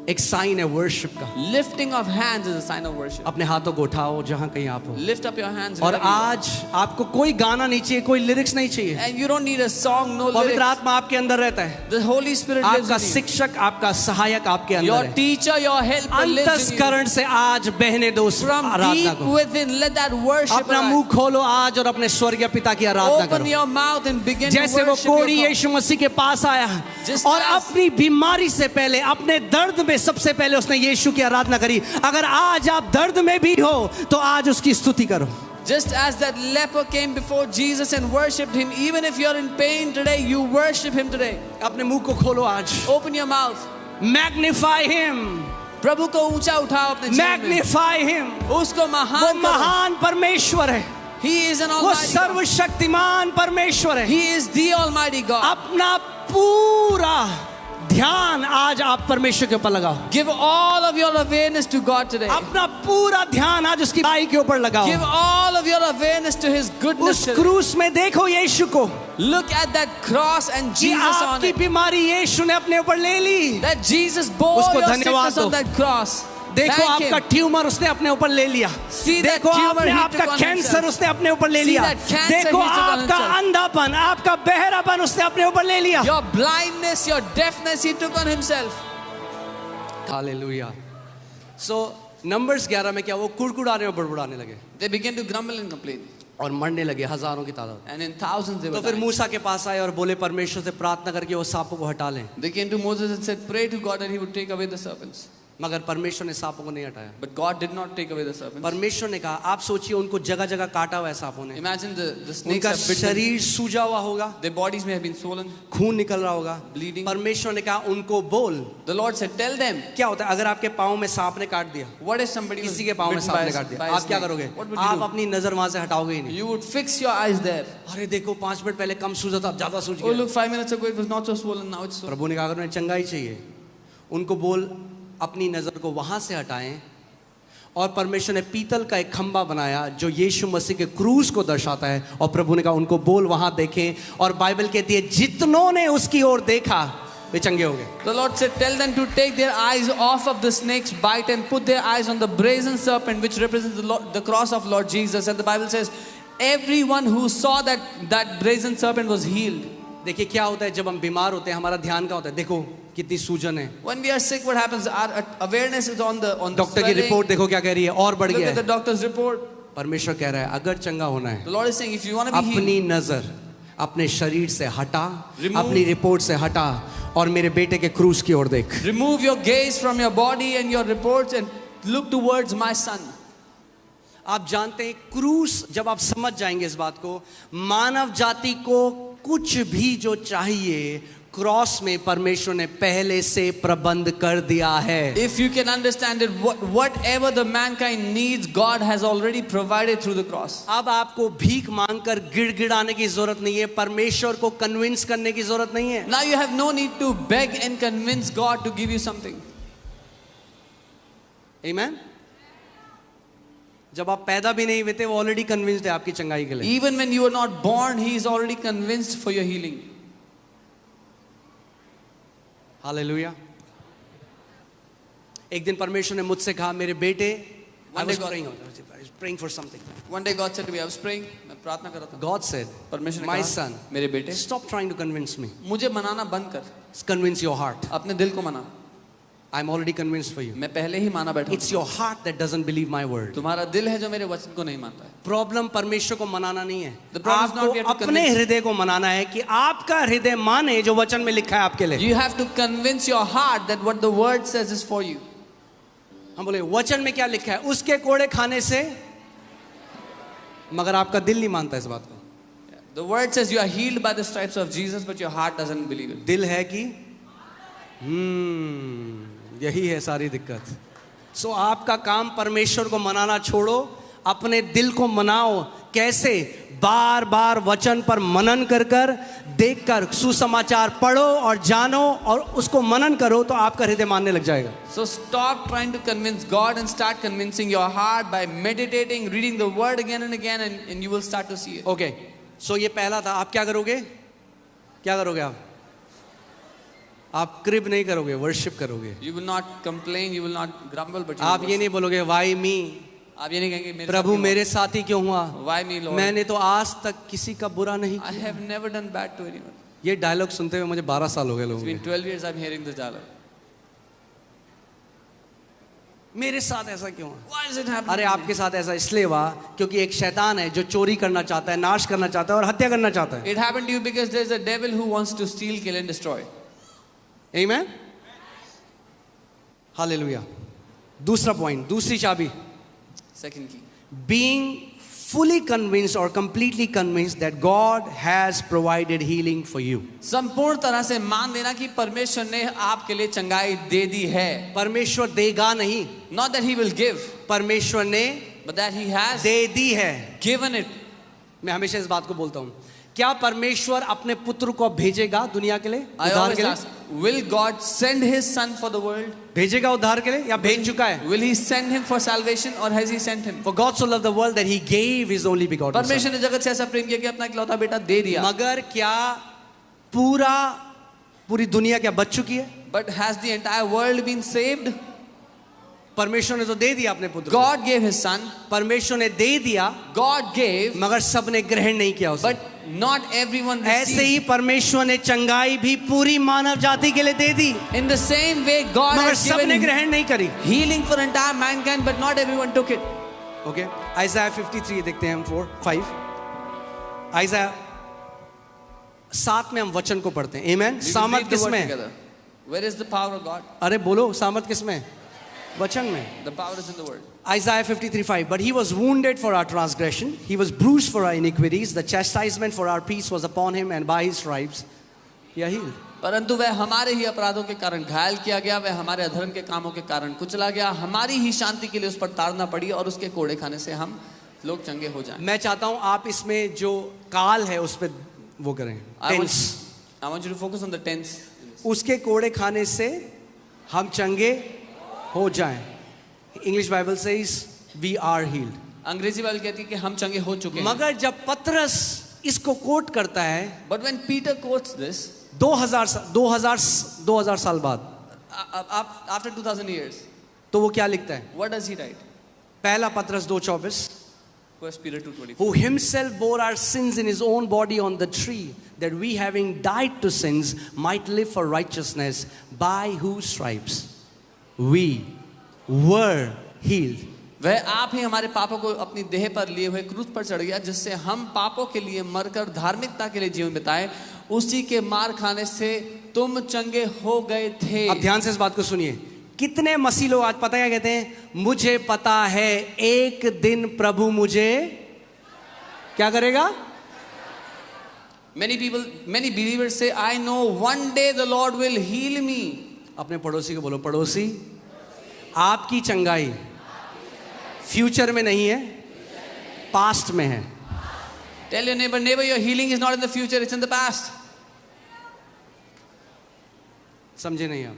Speaker 1: एक साइन है वर्शिप का।
Speaker 2: Lifting of hands is a sign of worship.
Speaker 1: अपने हाथों को उठाओ जहां कहीं आप हो।
Speaker 2: Lift up your hands.
Speaker 1: और
Speaker 2: wherever you are.
Speaker 1: आज आपको कोई गाना नहीं चाहिए, कोई लिरिक्स नहीं चाहिए।
Speaker 2: And you don't need a song, no
Speaker 1: पवित्र
Speaker 2: lyrics.
Speaker 1: आत्मा आपके अंदर रहता है।
Speaker 2: The Holy Spirit lives
Speaker 1: आपका
Speaker 2: in you.
Speaker 1: शिक्षक, आपका सहायक आपके अंदर
Speaker 2: Your
Speaker 1: है।
Speaker 2: teacher, your helper lives in you.
Speaker 1: अंतस्करण से आज बहने दो उस
Speaker 2: From
Speaker 1: आराधना
Speaker 2: deep
Speaker 1: को।
Speaker 2: within, let that worship
Speaker 1: अपना
Speaker 2: arise.
Speaker 1: मुंह खोलो आज और अपने स्वर्गीय पिता की आराधना
Speaker 2: Open
Speaker 1: करो।
Speaker 2: your mouth and begin to
Speaker 1: जैसे वो
Speaker 2: worship your
Speaker 1: कोढ़ी
Speaker 2: God.
Speaker 1: यीशु मसीह के पास आया
Speaker 2: Just
Speaker 1: और
Speaker 2: as-
Speaker 1: अपनी बीमारी से पहले, अपने दर्द में सबसे पहले उसने यीशु की आराधना करी। अगर आज आप दर्द में भी हो तो आज उसकी स्तुति करो।
Speaker 2: Just as that leper came before Jesus and worshipped him, even if you're in pain today, you worship him today.
Speaker 1: अपने मुंह को खोलो आज।
Speaker 2: Open your mouth.
Speaker 1: Magnify him,
Speaker 2: प्रभु को ऊंचा उठाओ अपने जीवन में.
Speaker 1: Magnify him.
Speaker 2: उसको
Speaker 1: वो
Speaker 2: महान करो.
Speaker 1: महान परमेश्वर है,
Speaker 2: He is an
Speaker 1: वो
Speaker 2: almighty God.
Speaker 1: सर्वशक्तिमान परमेश्वर है।
Speaker 2: He is the almighty God.
Speaker 1: अपना पूरा ध्यान आज आप परमेश्वर के ऊपर लगाओ।
Speaker 2: Give all of your awareness to God today.
Speaker 1: अपना पूरा ध्यान आज उसकी बाई के ऊपर लगाओ।
Speaker 2: Give all of your awareness to His goodness
Speaker 1: उस
Speaker 2: today.
Speaker 1: क्रूस में देखो यीशु को,
Speaker 2: Look at that cross and
Speaker 1: कि
Speaker 2: Jesus on
Speaker 1: आपकी
Speaker 2: it.
Speaker 1: बीमारी यीशु ने अपने ऊपर ले ली।
Speaker 2: That Jesus bore
Speaker 1: उसको
Speaker 2: your
Speaker 1: धन्यवाद
Speaker 2: sickness on
Speaker 1: दो।
Speaker 2: that cross.
Speaker 1: देखो
Speaker 2: Thank
Speaker 1: आपका
Speaker 2: Him.
Speaker 1: ट्यूमर उसने अपने ऊपर ले लिया।
Speaker 2: See that
Speaker 1: देखो
Speaker 2: tumor
Speaker 1: आपने
Speaker 2: he
Speaker 1: आपका
Speaker 2: took on
Speaker 1: कैंसर
Speaker 2: himself.
Speaker 1: उसने अपने ऊपर ले
Speaker 2: See
Speaker 1: लिया।
Speaker 2: that cancer
Speaker 1: देखो
Speaker 2: he took on
Speaker 1: आपका
Speaker 2: himself.
Speaker 1: अंधापन, आपका बहरापन उसने अपने ऊपर ले लिया।
Speaker 2: Your blindness, your deafness, He took on Himself.
Speaker 1: Hallelujah. So numbers 11 में क्या वो कुड़कुड़ाने और बड़बड़ाने लगे
Speaker 2: They began to grumble and complain.
Speaker 1: और मरने लगे हजारों की तादाद।
Speaker 2: And in thousands they
Speaker 1: तो
Speaker 2: were
Speaker 1: फिर
Speaker 2: dying.
Speaker 1: मूसा के पास आए और बोले परमेश्वर से प्रार्थना करके वो सांपों को हटा लें,
Speaker 2: They came to Moses and said, pray to God that He would take away the serpents.
Speaker 1: मगर परमेश्वर ने सांपों को नहीं हटाया।
Speaker 2: But God did not take away the serpents.
Speaker 1: परमेश्वर ने कहा, आप सोचिए उनको जगह जगह काटा हुआ है सांपों ने,
Speaker 2: Imagine the snakes
Speaker 1: उनका
Speaker 2: have bitten.
Speaker 1: शरीर सूजा हुआ होगा,
Speaker 2: Their bodies may have been swollen,
Speaker 1: खून निकल रहा होगा।
Speaker 2: bleeding.
Speaker 1: परमेश्वर ने कहा उनको बोल,
Speaker 2: The Lord said, tell them,
Speaker 1: क्या होता है अगर आपके पाँव में सांप ने काट दिया,
Speaker 2: what if somebody was
Speaker 1: किसी के पाँव में
Speaker 2: bitten
Speaker 1: सांप
Speaker 2: by
Speaker 1: ने
Speaker 2: a-
Speaker 1: काट
Speaker 2: by
Speaker 1: दिया,
Speaker 2: a
Speaker 1: आप क्या
Speaker 2: snake?
Speaker 1: करोगे?
Speaker 2: What would
Speaker 1: आप
Speaker 2: you do?
Speaker 1: अपनी नजर वहां से हटाओगे ही नहीं।
Speaker 2: You would fix your eyes there.
Speaker 1: अरे देखो 5 मिनट पहले कम सूजा था, अब ज्यादा सूज
Speaker 2: Oh
Speaker 1: गया।
Speaker 2: look, 5 minutes ago it was not so swollen, now it's so.
Speaker 1: प्रभु ने कहा अगर उन्हें चंगाई चाहिए, उनको बोल अपनी नजर को वहां से हटाएं। और परमेश्वर ने पीतल का एक खंबा बनाया जो यीशु मसीह के क्रूस को दर्शाता है, और प्रभु ने कहा उनको बोल वहां देखें। और बाइबल कहती है जितनों ने उसकी ओर देखा वे चंगे हो गए।
Speaker 2: The Lord said, tell them to take their eyes off of the snake's bite and put their eyes on the brazen serpent which represents the cross of Lord Jesus. And the Bible says, everyone who saw that brazen serpent was healed.
Speaker 1: देखिए क्या होता है जब हम बीमार होते हैं, हमारा ध्यान क्या होता है, देखो कितनी सूजन है।
Speaker 2: When we are sick, what happens? Our awareness is on the
Speaker 1: doctor की
Speaker 2: swelling.
Speaker 1: रिपोर्ट देखो क्या कह रही है, और बढ़
Speaker 2: Look
Speaker 1: गया
Speaker 2: at the
Speaker 1: है।
Speaker 2: doctor's report.
Speaker 1: परमेश्वर कह रहा है अगर चंगा होना है,
Speaker 2: The Lord is saying, if you want to be healed,
Speaker 1: अपनी नजर अपने शरीर से हटा,
Speaker 2: Remove-
Speaker 1: अपनी रिपोर्ट से हटा और मेरे बेटे के क्रूस की ओर देख।
Speaker 2: remove your gaze from your body and your reports and look towards my son.
Speaker 1: आप जानते हैं क्रूस, जब आप समझ जाएंगे इस बात को, मानव जाति को कुछ भी जो चाहिए क्रॉस में परमेश्वर ने पहले से प्रबंध कर दिया है.
Speaker 2: If you can understand it, whatever the mankind needs, God has already provided through the cross.
Speaker 1: अब आपको भीख मांगकर गिड़गिड़ाने की जरूरत नहीं है, परमेश्वर को कन्विंस करने की जरूरत नहीं है.
Speaker 2: Now you have no need to beg and convince God to give you something.
Speaker 1: Amen? जब आप पैदा भी नहीं हुए थे, वो ऑलरेडी कन्विंस्ड है आपकी चंगाई के लिए.
Speaker 2: Even when you were not born, He is already convinced for your healing.
Speaker 1: Hallelujah. एक दिन परमेश्वर ने मुझसे कहा, मेरे बेटे, I was praying for something.
Speaker 2: One day God said to me, I was praying, मैं प्रार्थना कर रहा था.
Speaker 1: God said,
Speaker 2: परमेश्वर ने
Speaker 1: my
Speaker 2: कहा,
Speaker 1: son,
Speaker 2: मेरे बेटे,
Speaker 1: stop trying to convince me.
Speaker 2: मुझे मनाना बंद कर.
Speaker 1: Convince your heart.
Speaker 2: अपने दिल को मना.
Speaker 1: I'm already convinced for you.
Speaker 2: मैं पहले ही माना बैठा हूं.
Speaker 1: It's your heart that doesn't believe my word.
Speaker 2: तुम्हारा दिल है जो मेरे वचन को नहीं मानता है.
Speaker 1: प्रॉब्लम परमेश्वर को मनाना नहीं है.
Speaker 2: The problem is not we
Speaker 1: आपको
Speaker 2: have to
Speaker 1: अपने
Speaker 2: convince.
Speaker 1: हृदय को मनाना है कि आपका हृदय माने जो वचन में लिखा है आपके लिए.
Speaker 2: You have to convince your heart that what the word says is for you.
Speaker 1: हम बोले वचन में क्या लिखा है, उसके कोड़े खाने से, मगर आपका दिल नहीं मानता इस बात को.
Speaker 2: The word says you are healed by the stripes of Jesus, but your heart doesn't believe it.
Speaker 1: दिल है कि यही है सारी दिक्कत. सो आपका काम परमेश्वर को मनाना छोड़ो, अपने दिल को मनाओ. कैसे? बार बार वचन पर मनन कर कर, देख कर, सुसमाचार पढ़ो और जानो और उसको मनन करो, तो आपका हृदय मानने लग जाएगा.
Speaker 2: So stop trying to convince God and start convincing your heart by meditating, reading the word again and again, and you will start to see it.
Speaker 1: Okay, so ये पहला था. आप क्या करोगे? क्या करोगे आप क्रिब नहीं करोगे, वर्शिप करोगे.
Speaker 2: You will not complain, you will not grumble, but you
Speaker 1: आप
Speaker 2: will
Speaker 1: ये नहीं बोलोगे वाई मी,
Speaker 2: आप ये नहीं कहेंगे मेरे
Speaker 1: प्रभु
Speaker 2: साथ क्यों
Speaker 1: मेरे साथ ही क्यों हुआ,
Speaker 2: हुआ? Why me, Lord?
Speaker 1: मैंने तो आज तक किसी का बुरा नहीं
Speaker 2: I
Speaker 1: किया.
Speaker 2: have never done bad to anyone.
Speaker 1: ये डायलॉग सुनते हुए मुझे 12 साल हो गए
Speaker 2: It's
Speaker 1: लोगों
Speaker 2: been
Speaker 1: के.
Speaker 2: 12 years I'm hearing this dialogue.
Speaker 1: मेरे साथ ऐसा क्यों हुआ?
Speaker 2: Why is it happening?
Speaker 1: अरे
Speaker 2: to me?
Speaker 1: आपके साथ ऐसा इसलिए हुआ क्योंकि एक शैतान है जो चोरी करना चाहता है, नाश करना चाहता है और हत्या करना चाहता है.
Speaker 2: It happened to you because there's a devil who wants to steal, kill and destroy.
Speaker 1: आमीन. हालेलुया. दूसरा पॉइंट, दूसरी चाबी,
Speaker 2: Second key.
Speaker 1: being fully convinced or completely convinced that God has provided healing for you.
Speaker 2: संपूर्ण तरह से मान लेना कि परमेश्वर ने आपके लिए चंगाई दे दी है.
Speaker 1: परमेश्वर देगा नहीं,
Speaker 2: Not that he will give,
Speaker 1: परमेश्वर ने
Speaker 2: but that he has
Speaker 1: दे दी है.
Speaker 2: given it.
Speaker 1: मैं हमेशा इस बात को बोलता हूँ, क्या परमेश्वर अपने पुत्र को भेजेगा दुनिया के लिए,
Speaker 2: I
Speaker 1: उद्धार
Speaker 2: always
Speaker 1: के लिए?
Speaker 2: ask, will God send his son for the world?
Speaker 1: भेजेगा उद्धार के लिए या भेज चुका है?
Speaker 2: Will he send him for salvation or has he sent him?
Speaker 1: For God so loved the world that he gave his only begotten son.
Speaker 2: परमेश्वर ने जगत से ऐसा प्रेम किया कि अपना इकलौता बेटा दे दिया.
Speaker 1: मगर क्या पूरी दुनिया क्या बच चुकी है?
Speaker 2: But has the entire world been saved?
Speaker 1: परमेश्वर ने तो दे दिया अपने पुत्र को.
Speaker 2: God gave his son.
Speaker 1: परमेश्वर ने दे दिया,
Speaker 2: God gave,
Speaker 1: मगर सबने ग्रहण नहीं किया उसे.
Speaker 2: but not everyone
Speaker 1: ऐसे
Speaker 2: received.
Speaker 1: ही परमेश्वर ने चंगाई भी पूरी मानव जाति के लिए दे दी,
Speaker 2: In the same way, God
Speaker 1: मगर
Speaker 2: has
Speaker 1: सबने
Speaker 2: given
Speaker 1: ग्रहण नहीं करी.
Speaker 2: healing for entire mankind, but not everyone took it.
Speaker 1: Okay, आइज़ाया 53 देखते हैं हम 4-5. आइज़ाया 7 में हम वचन को पढ़ते हैं. आमीन.
Speaker 2: We will
Speaker 1: सामर्थ
Speaker 2: read the word
Speaker 1: किसमें है?
Speaker 2: together. Where is the power of God?
Speaker 1: अरे बोलो, सामर्थ किसमें है? वचन में.
Speaker 2: The power is in the word.
Speaker 1: Isaiah 53:5. But he was wounded for our transgression, he was bruised for our iniquities, the chastisement for our peace was upon him, and by his stripes we are healed.
Speaker 2: परंतु वह हमारे ही अपराधों के कारण घायल किया गया, वह हमारे अधर्म के कामों के कारण कुचला गया, हमारी ही शांति के लिए उस पर ताड़ना पड़ी और उसके कोड़े खाने से हम लोग चंगे हो जाएं.
Speaker 1: मैं चाहता हूं आप इसमें जो काल है उस पे वो करें.
Speaker 2: I
Speaker 1: Tense.
Speaker 2: want you to focus on the tense.
Speaker 1: उसके कोड़े खाने से हम चंगे हो जाएं. English Bible says we are healed.
Speaker 2: अंग्रेजी बाइबल कहती है कि हम चंगे हो चुके हैं.
Speaker 1: मगर जब पतरस इसको कोट करता है,
Speaker 2: But when Peter quotes this,
Speaker 1: 2000 साल बाद,
Speaker 2: after 2000 years,
Speaker 1: तो वो क्या लिखता है?
Speaker 2: what does he write?
Speaker 1: पहला पतरस 2:24.
Speaker 2: 1 Peter 2:24.
Speaker 1: Who himself bore our sins in his own body on the tree, that we having died to sins might live for righteousness, by whose stripes we were healed.
Speaker 2: वह आप ही हमारे पापों को अपनी देह पर लिए हुए क्रूस पर चढ़ गया, जिससे हम पापों के लिए मरकर धार्मिकता के लिए जीवन बिताए. उसी के मार खाने से तुम चंगे हो गए थे.
Speaker 1: अब ध्यान से इस बात को सुनिए. कितने मसीह लोग आज पता क्या कहते हैं? मुझे पता है एक दिन प्रभु मुझे क्या करेगा?
Speaker 2: Many people, many believers say, I know one day the Lord will heal me.
Speaker 1: अपने पड़ोसी को बोलो, पड़ोसी आपकी चंगाई फ्यूचर में नहीं है, पास्ट में है.
Speaker 2: Tell your neighbor, neighbor, your healing is not in the future, it's in the past.
Speaker 1: समझे नहीं आप?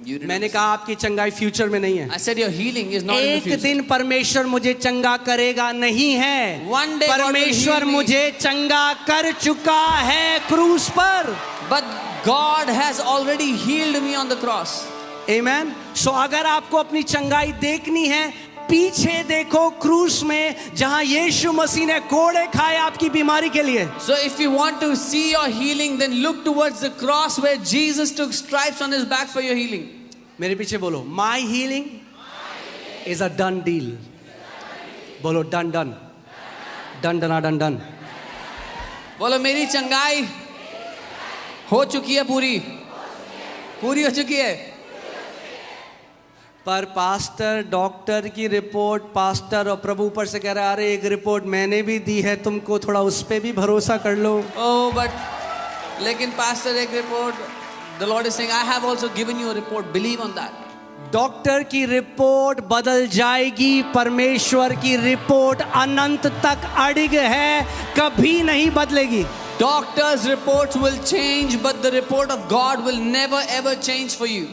Speaker 2: You didn't
Speaker 1: मैंने कहा आपकी चंगाई फ्यूचर में नहीं है.
Speaker 2: I said your healing is not in the
Speaker 1: एक
Speaker 2: future.
Speaker 1: दिन परमेश्वर मुझे चंगा करेगा नहीं है.
Speaker 2: One day God will
Speaker 1: परमेश्वर
Speaker 2: heal me.
Speaker 1: मुझे चंगा कर चुका है क्रूस पर.
Speaker 2: But God has already healed me on the cross.
Speaker 1: आमेन. सो अगर आपको अपनी चंगाई देखनी है, पीछे देखो क्रूस में, जहां यीशु मसीह ने कोड़े खाए आपकी बीमारी के लिए.
Speaker 2: So if you want to see your healing, then look towards the cross where Jesus took stripes on his back for your healing.
Speaker 1: मेरे पीछे बोलो, my healing is a done deal. बोलो done done done done done done.
Speaker 2: बोलो मेरी चंगाई हो चुकी है, पूरी हो चुकी है.
Speaker 1: पर पास्टर डॉक्टर की रिपोर्ट, पास्टर और प्रभु ऊपर से कह रहा है, अरे एक रिपोर्ट मैंने भी दी है तुमको, थोड़ा उस पे भी भरोसा कर लो.
Speaker 2: Oh, but लेकिन पास्टर एक report, the Lord is saying, I have also given you a report, believe on that.
Speaker 1: Doctor की रिपोर्ट बदल जाएगी, परमेश्वर की रिपोर्ट अनंत तक अड़िग है, कभी नहीं बदलेगी.
Speaker 2: Doctors' reports will change, but the report of God will never ever change for you.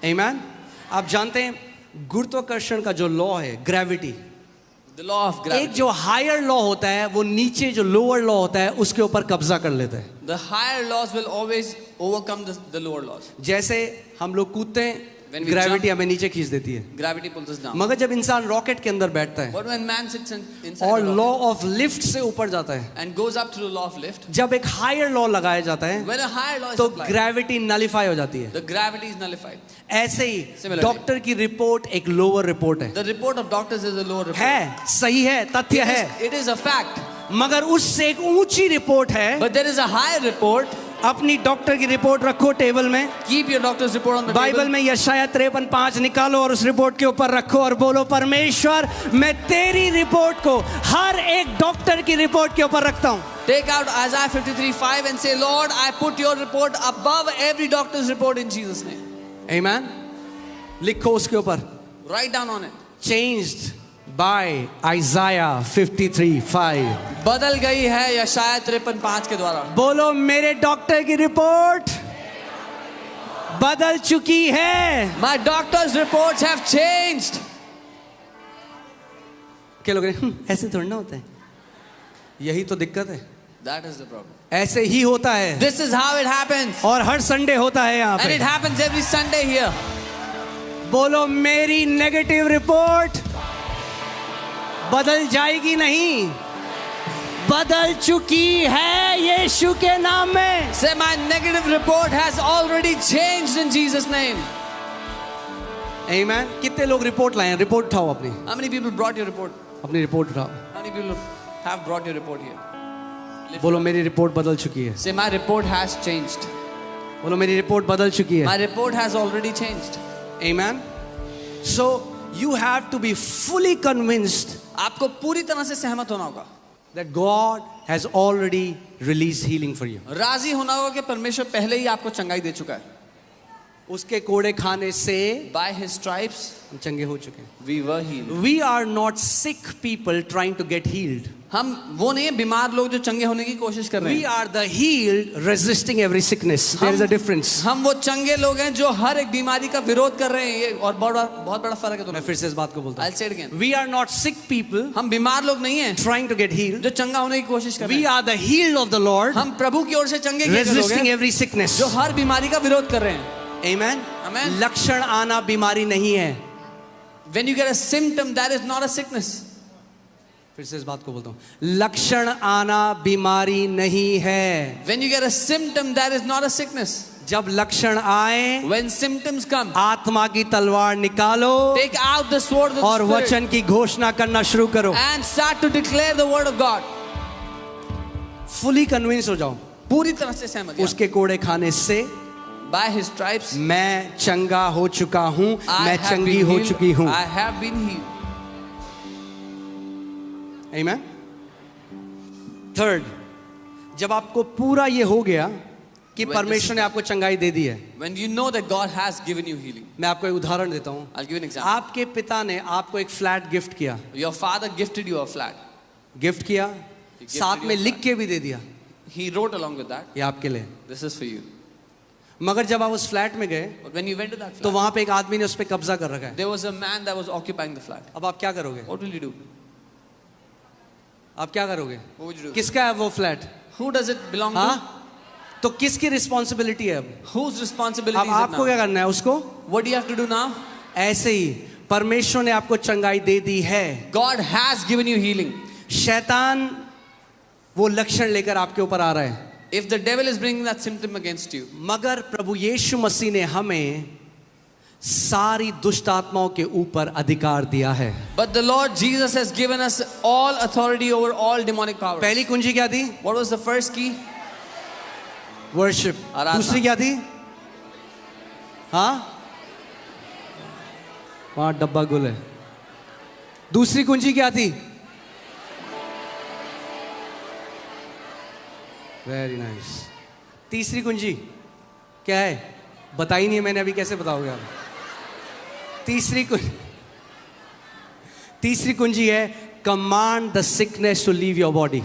Speaker 1: आमीन. आप जानते हैं गुरुत्वाकर्षण का जो लॉ है, gravity,
Speaker 2: The law of gravity.
Speaker 1: एक जो हायर लॉ होता है वो नीचे जो लोअर लॉ होता है उसके ऊपर कब्जा कर लेता है.
Speaker 2: The higher laws will always overcome the lower laws.
Speaker 1: जैसे हम लोग कूदते हैं,
Speaker 2: When we
Speaker 1: ग्रेविटी हमें नीचे खींच देती है.
Speaker 2: Gravity pulls us down.
Speaker 1: मगर जब इंसान रॉकेट के अंदर बैठता है
Speaker 2: But when man sits inside
Speaker 1: और
Speaker 2: the
Speaker 1: law
Speaker 2: rocket
Speaker 1: of lift से ऊपर जाता है,
Speaker 2: and goes up through the law of lift,
Speaker 1: जब एक हायर लॉ लगाया जाता है
Speaker 2: when a higher law is
Speaker 1: तो
Speaker 2: applied,
Speaker 1: ग्रेविटी नलिफाई हो जाती है.
Speaker 2: the gravity is nullified.
Speaker 1: ऐसे ही
Speaker 2: Similarly.
Speaker 1: डॉक्टर की रिपोर्ट एक लोअर रिपोर्ट है.
Speaker 2: The report of doctors is a lower report.
Speaker 1: है, सही है, तथ्य है,
Speaker 2: It is a fact.
Speaker 1: मगर उससे एक ऊंची रिपोर्ट है.
Speaker 2: But there is a higher report.
Speaker 1: अपनी डॉक्टर की रिपोर्ट रखो टेबल में.
Speaker 2: Keep your doctor's report on the
Speaker 1: Bible
Speaker 2: table.
Speaker 1: में यशाया 53:5 निकालो और उस रिपोर्ट के ऊपर रखो और बोलो, परमेश्वर मैं तेरी रिपोर्ट को हर एक डॉक्टर की रिपोर्ट के ऊपर रखता हूं.
Speaker 2: Take out Isaiah 53:5 and say, Lord, I put your report above every doctor's report in Jesus' name.
Speaker 1: आमीन. लिखो उसके ऊपर,
Speaker 2: Write down on it.
Speaker 1: changed by Isaiah 53:5.
Speaker 2: बदल गई है यशाया 53:5 के द्वारा.
Speaker 1: बोलो, मेरे डॉक्टर की रिपोर्ट बदल चुकी है.
Speaker 2: My doctor's reports have changed.
Speaker 1: क्या लोग ऐसे थोड़ा ना होता है, यही तो दिक्कत है.
Speaker 2: That is the problem.
Speaker 1: ऐसे ही होता है
Speaker 2: This is how it happens.
Speaker 1: और हर संडे होता है यहाँ
Speaker 2: And it
Speaker 1: पे.
Speaker 2: happens every Sunday here.
Speaker 1: बोलो, मेरी नेगेटिव रिपोर्ट बदल जाएगी नहीं, बदल चुकी है यीशु के नाम में.
Speaker 2: Say, my negative report has already changed in Jesus' name.
Speaker 1: आमीन. कितने लोग रिपोर्ट लाए हैं? रिपोर्ट उठाओ अपनी,
Speaker 2: How many people brought your report?
Speaker 1: अपनी रिपोर्ट उठाओ.
Speaker 2: How many people have brought your report here?
Speaker 1: बोलो, मेरी रिपोर्ट बदल चुकी है.
Speaker 2: Say, my report has changed.
Speaker 1: बोलो, मेरी रिपोर्ट बदल चुकी
Speaker 2: My
Speaker 1: है.
Speaker 2: report has already changed.
Speaker 1: Amen. So you have to be fully convinced
Speaker 2: आपको पूरी तरह से सहमत होना होगा.
Speaker 1: that God has already released healing for you.
Speaker 2: राजी होना होगा कि परमेश्वर पहले ही आपको चंगाई दे चुका है.
Speaker 1: उसके कोड़े खाने से
Speaker 2: By his stripes
Speaker 1: हम चंगे हो चुके हैं.
Speaker 2: we were healed.
Speaker 1: We are not sick people trying to get healed.
Speaker 2: हम वो नहीं है बीमार लोग जो चंगे होने की कोशिश कर रहे
Speaker 1: We
Speaker 2: हैं.
Speaker 1: are the healed resisting every sickness. There is a difference.
Speaker 2: हम वो चंगे लोग हैं जो हर एक बीमारी का विरोध कर रहे हैं. ये और बहुत बड़ा फर्क है
Speaker 1: मैं
Speaker 2: दोनों.
Speaker 1: फिर से इस बात को बोलता
Speaker 2: I'll say it again.
Speaker 1: हूँ. We are not sick people
Speaker 2: हम बीमार लोग नहीं हैं
Speaker 1: trying to get healed.
Speaker 2: जो चंगा होने की कोशिश कर रहे
Speaker 1: We
Speaker 2: हैं.
Speaker 1: are the healed of the Lord
Speaker 2: हम प्रभु की ओर से चंगे किए गए लोग
Speaker 1: resisting
Speaker 2: हैं
Speaker 1: every sickness.
Speaker 2: जो हर बीमारी का विरोध कर रहे हैं.
Speaker 1: Amen.
Speaker 2: Amen.
Speaker 1: लक्षण आना बीमारी नहीं है.
Speaker 2: When you get a symptom, that is not a sickness.
Speaker 1: फिर से इस बात को बोलता हूँ. लक्षण आना बीमारी नहीं है.
Speaker 2: When you get a symptom, that is not a sickness.
Speaker 1: जब लक्षण आए,
Speaker 2: When symptoms come,
Speaker 1: आत्मा की तलवार निकालो
Speaker 2: take out the sword of the
Speaker 1: और
Speaker 2: Spirit
Speaker 1: वचन की घोषणा करना शुरू करो.
Speaker 2: and start to declare the word of God.
Speaker 1: Fully convince हो जाओ.
Speaker 2: पूरी तरह से सहमत.
Speaker 1: उसके कोड़े खाने से
Speaker 2: By his stripes,
Speaker 1: मैं चंगा हो चुका हूँ,
Speaker 2: I
Speaker 1: मैं
Speaker 2: have
Speaker 1: चंगी
Speaker 2: been
Speaker 1: हो
Speaker 2: healed.
Speaker 1: चुकी हूँ.
Speaker 2: I have been healed.
Speaker 1: Amen. Third, जब आपको पूरा ये हो गया कि परमेश्वर ने आपको चंगाई दे दी है,
Speaker 2: when you know that God has given you healing.
Speaker 1: मैं आपको एक उदाहरण देता हूँ.
Speaker 2: I'll give you an example.
Speaker 1: आपके पिता ने आपको एक फ्लैट गिफ्ट किया.
Speaker 2: Your father gifted you a flat.
Speaker 1: Gift किया, साथ में लिख के भी दे दिया.
Speaker 2: He wrote along with that.
Speaker 1: ये आपके लिए.
Speaker 2: This is for you.
Speaker 1: मगर जब आप उस फ्लैट में गए,
Speaker 2: But when you went to that flat,
Speaker 1: तो वहां पे एक आदमी ने उस पे कब्जा कर रखा है.
Speaker 2: there was a man that was occupying the flat.
Speaker 1: अब आप क्या करोगे?
Speaker 2: What will you do?
Speaker 1: आप क्या करोगे?
Speaker 2: What would you do?
Speaker 1: किसका है वो flat?
Speaker 2: Who does it belong to?
Speaker 1: हाँ, तो किसकी रिस्पॉन्सिबिलिटी है अब?
Speaker 2: Whose responsibility
Speaker 1: अब
Speaker 2: is it
Speaker 1: आपको
Speaker 2: now?
Speaker 1: क्या करना है उसको?
Speaker 2: What do you have to do now?
Speaker 1: ऐसे ही परमेश्वर ने आपको चंगाई दे दी है.
Speaker 2: God has given you healing.
Speaker 1: शैतान वो लक्षण लेकर आपके ऊपर आ रहा है,
Speaker 2: If the devil is bringing that symptom against you,
Speaker 1: मगर प्रभु यीशु मसीह ने हमें सारी दुष्ट आत्माओं के ऊपर अधिकार दिया है.
Speaker 2: but the Lord Jesus has given us all authority over all demonic powers.
Speaker 1: पहली कुंजी क्या थी?
Speaker 2: What was the first key?
Speaker 1: Worship.
Speaker 2: आराधना.
Speaker 1: दूसरी क्या थी? हाँ, वहां डब्बा गुल है. दूसरी कुंजी क्या थी? Very nice. तीसरी कुंजी क्या है? बताई नहीं है मैंने, अभी कैसे बताओगे आप? तीसरी कुंजी है command the sickness to leave your body.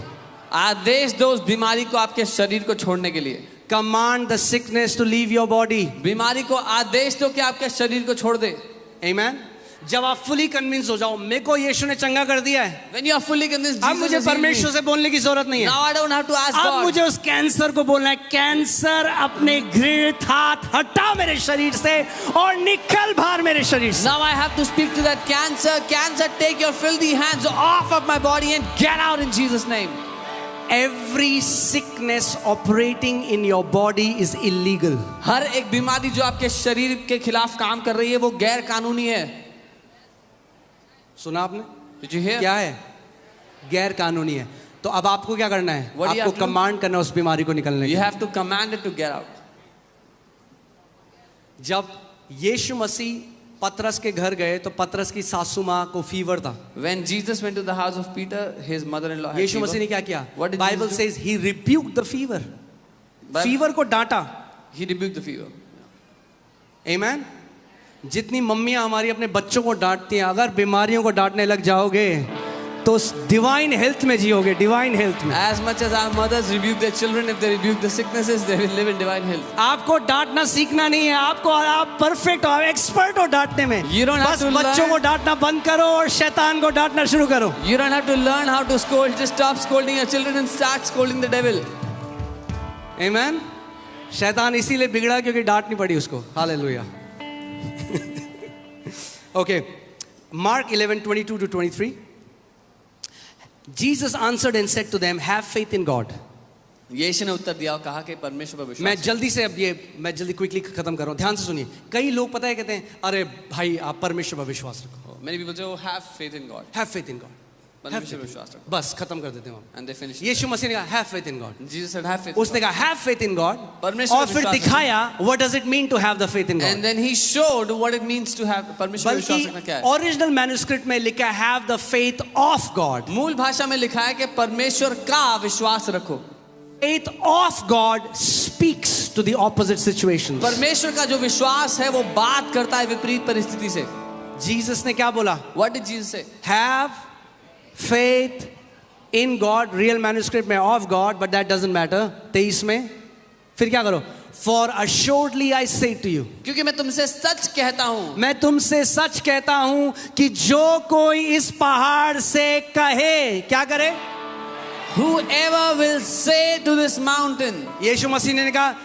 Speaker 2: आदेश दो उस बीमारी को आपके शरीर को छोड़ने के लिए.
Speaker 1: Command the sickness to leave your body.
Speaker 2: बीमारी को आदेश दो कि आपके शरीर को छोड़ दे.
Speaker 1: आमेन. जब आप फुली कन्विंस हो जाओ मेरे को यीशु ने चंगा कर दिया है,
Speaker 2: When you are fully convinced,
Speaker 1: अब
Speaker 2: Jesus
Speaker 1: मुझे
Speaker 2: has healed me.
Speaker 1: परमेश्वर से बोलने की जरूरत नहीं है.
Speaker 2: Now I don't have to ask
Speaker 1: अब
Speaker 2: God.
Speaker 1: मुझे उस कैंसर को बोलना है, कैंसर अपने घृणित हाथ हटा मेरे शरीर से और निकल बाहर मेरे शरीर से.
Speaker 2: Now I have to speak to that cancer. Cancer, take your filthy hands off of my body and get out in Jesus' name.
Speaker 1: Every sickness operating in your body is illegal.
Speaker 2: हर एक बीमारी जो आपके शरीर के खिलाफ काम कर रही है वो गैर कानूनी है.
Speaker 1: सुना आपने?
Speaker 2: Did you hear?
Speaker 1: क्या है? गैर कानूनी है. तो अब आपको क्या करना है?
Speaker 2: What do you
Speaker 1: आपको
Speaker 2: have to do?
Speaker 1: कमांड करना है उस बीमारी को निकलने
Speaker 2: You
Speaker 1: की.
Speaker 2: have to command it to get out.
Speaker 1: जब यीशु मसीह पतरस के घर गए तो पतरस की सासू माँ को फीवर था.
Speaker 2: When Jesus went to the house of Peter, his mother-in-law had
Speaker 1: यीशु मसीह ने
Speaker 2: fever.
Speaker 1: क्या किया?
Speaker 2: What did
Speaker 1: Bible
Speaker 2: Jesus do?
Speaker 1: Says he rebuked the fever. Fever को डांटा.
Speaker 2: He rebuked the fever.
Speaker 1: आमेन. जितनी मम्मियां हमारी अपने बच्चों को डांटती हैं, अगर बीमारियों को डांटने लग जाओगे तो डिवाइन हेल्थ में जियोगे. डिवाइन हेल्थ में.
Speaker 2: As much as our mothers rebuke their children, if they rebuke the sicknesses, they will live in divine health.
Speaker 1: आपको डांटना सीखना नहीं है. आपको आप परफेक्ट हो, एक्सपर्ट हो डांटने में.
Speaker 2: You don't have
Speaker 1: बस
Speaker 2: to
Speaker 1: बच्चों
Speaker 2: learn.
Speaker 1: को डांटना बंद करो और शैतान को डांटना शुरू करो.
Speaker 2: You don't have to learn how to scold. Just stop scolding your children and start scolding the devil.
Speaker 1: आमेन. शैतान इसीलिए बिगड़ा क्योंकि डांट नहीं पड़ी उसको. Hallelujah. Okay, Mark 11:22 to 23. Jesus answered and said to them, "Have faith in God."
Speaker 2: यीशु ने उत्तर दिया और कहा कि परमेश्वर पर विश्वास
Speaker 1: मैं जल्दी से अब मैं जल्दी क्विकली खत्म कर रहा हूँ. ध्यान से सुनिए. कई लोग पता है कहते हैं, अरे भाई आप परमेश्वर पर विश्वास रखो.
Speaker 2: रखो. Many people say, "Oh, have faith in God."
Speaker 1: Have faith in God.
Speaker 2: परमेश्वर पर विश्वास रखो.
Speaker 1: बस खत्म कर देते हैं हम.
Speaker 2: And they finished.
Speaker 1: यीशु मसीह ने कहा have faith in God.
Speaker 2: Jesus said, "Have faith." in
Speaker 1: उसने
Speaker 2: God.
Speaker 1: कहा have faith in God
Speaker 2: परमेश्वर
Speaker 1: और
Speaker 2: पर
Speaker 1: फिर
Speaker 2: विश्वास
Speaker 1: दिखाया what does it mean to have the faith in God.
Speaker 2: And then he showed what it means to have परमेश्वर पर विश्वास रखना क्या
Speaker 1: बल्कि
Speaker 2: है.
Speaker 1: ओरिजिनल मैन्युस्क्रिप्ट में लिखा है have the faith of God.
Speaker 2: मूल भाषा में लिखा है कि परमेश्वर का विश्वास रखो.
Speaker 1: Faith of God speaks to the opposite situations.
Speaker 2: परमेश्वर का जो विश्वास है वो बात करता है विपरीत परिस्थिति से.
Speaker 1: जीसस ने क्या बोला?
Speaker 2: What did Jesus say?
Speaker 1: Have faith in God. Real manuscript में of God, but that doesn't matter. 23 में फिर क्या करो? For assuredly I say to you.
Speaker 2: क्योंकि मैं तुमसे सच कहता हूँ.
Speaker 1: मैं तुमसे सच कहता हूं कि जो कोई इस पहाड़ से कहे, क्या करे?
Speaker 2: Whoever will say to this mountain.
Speaker 1: यीशु मसीह ने कहा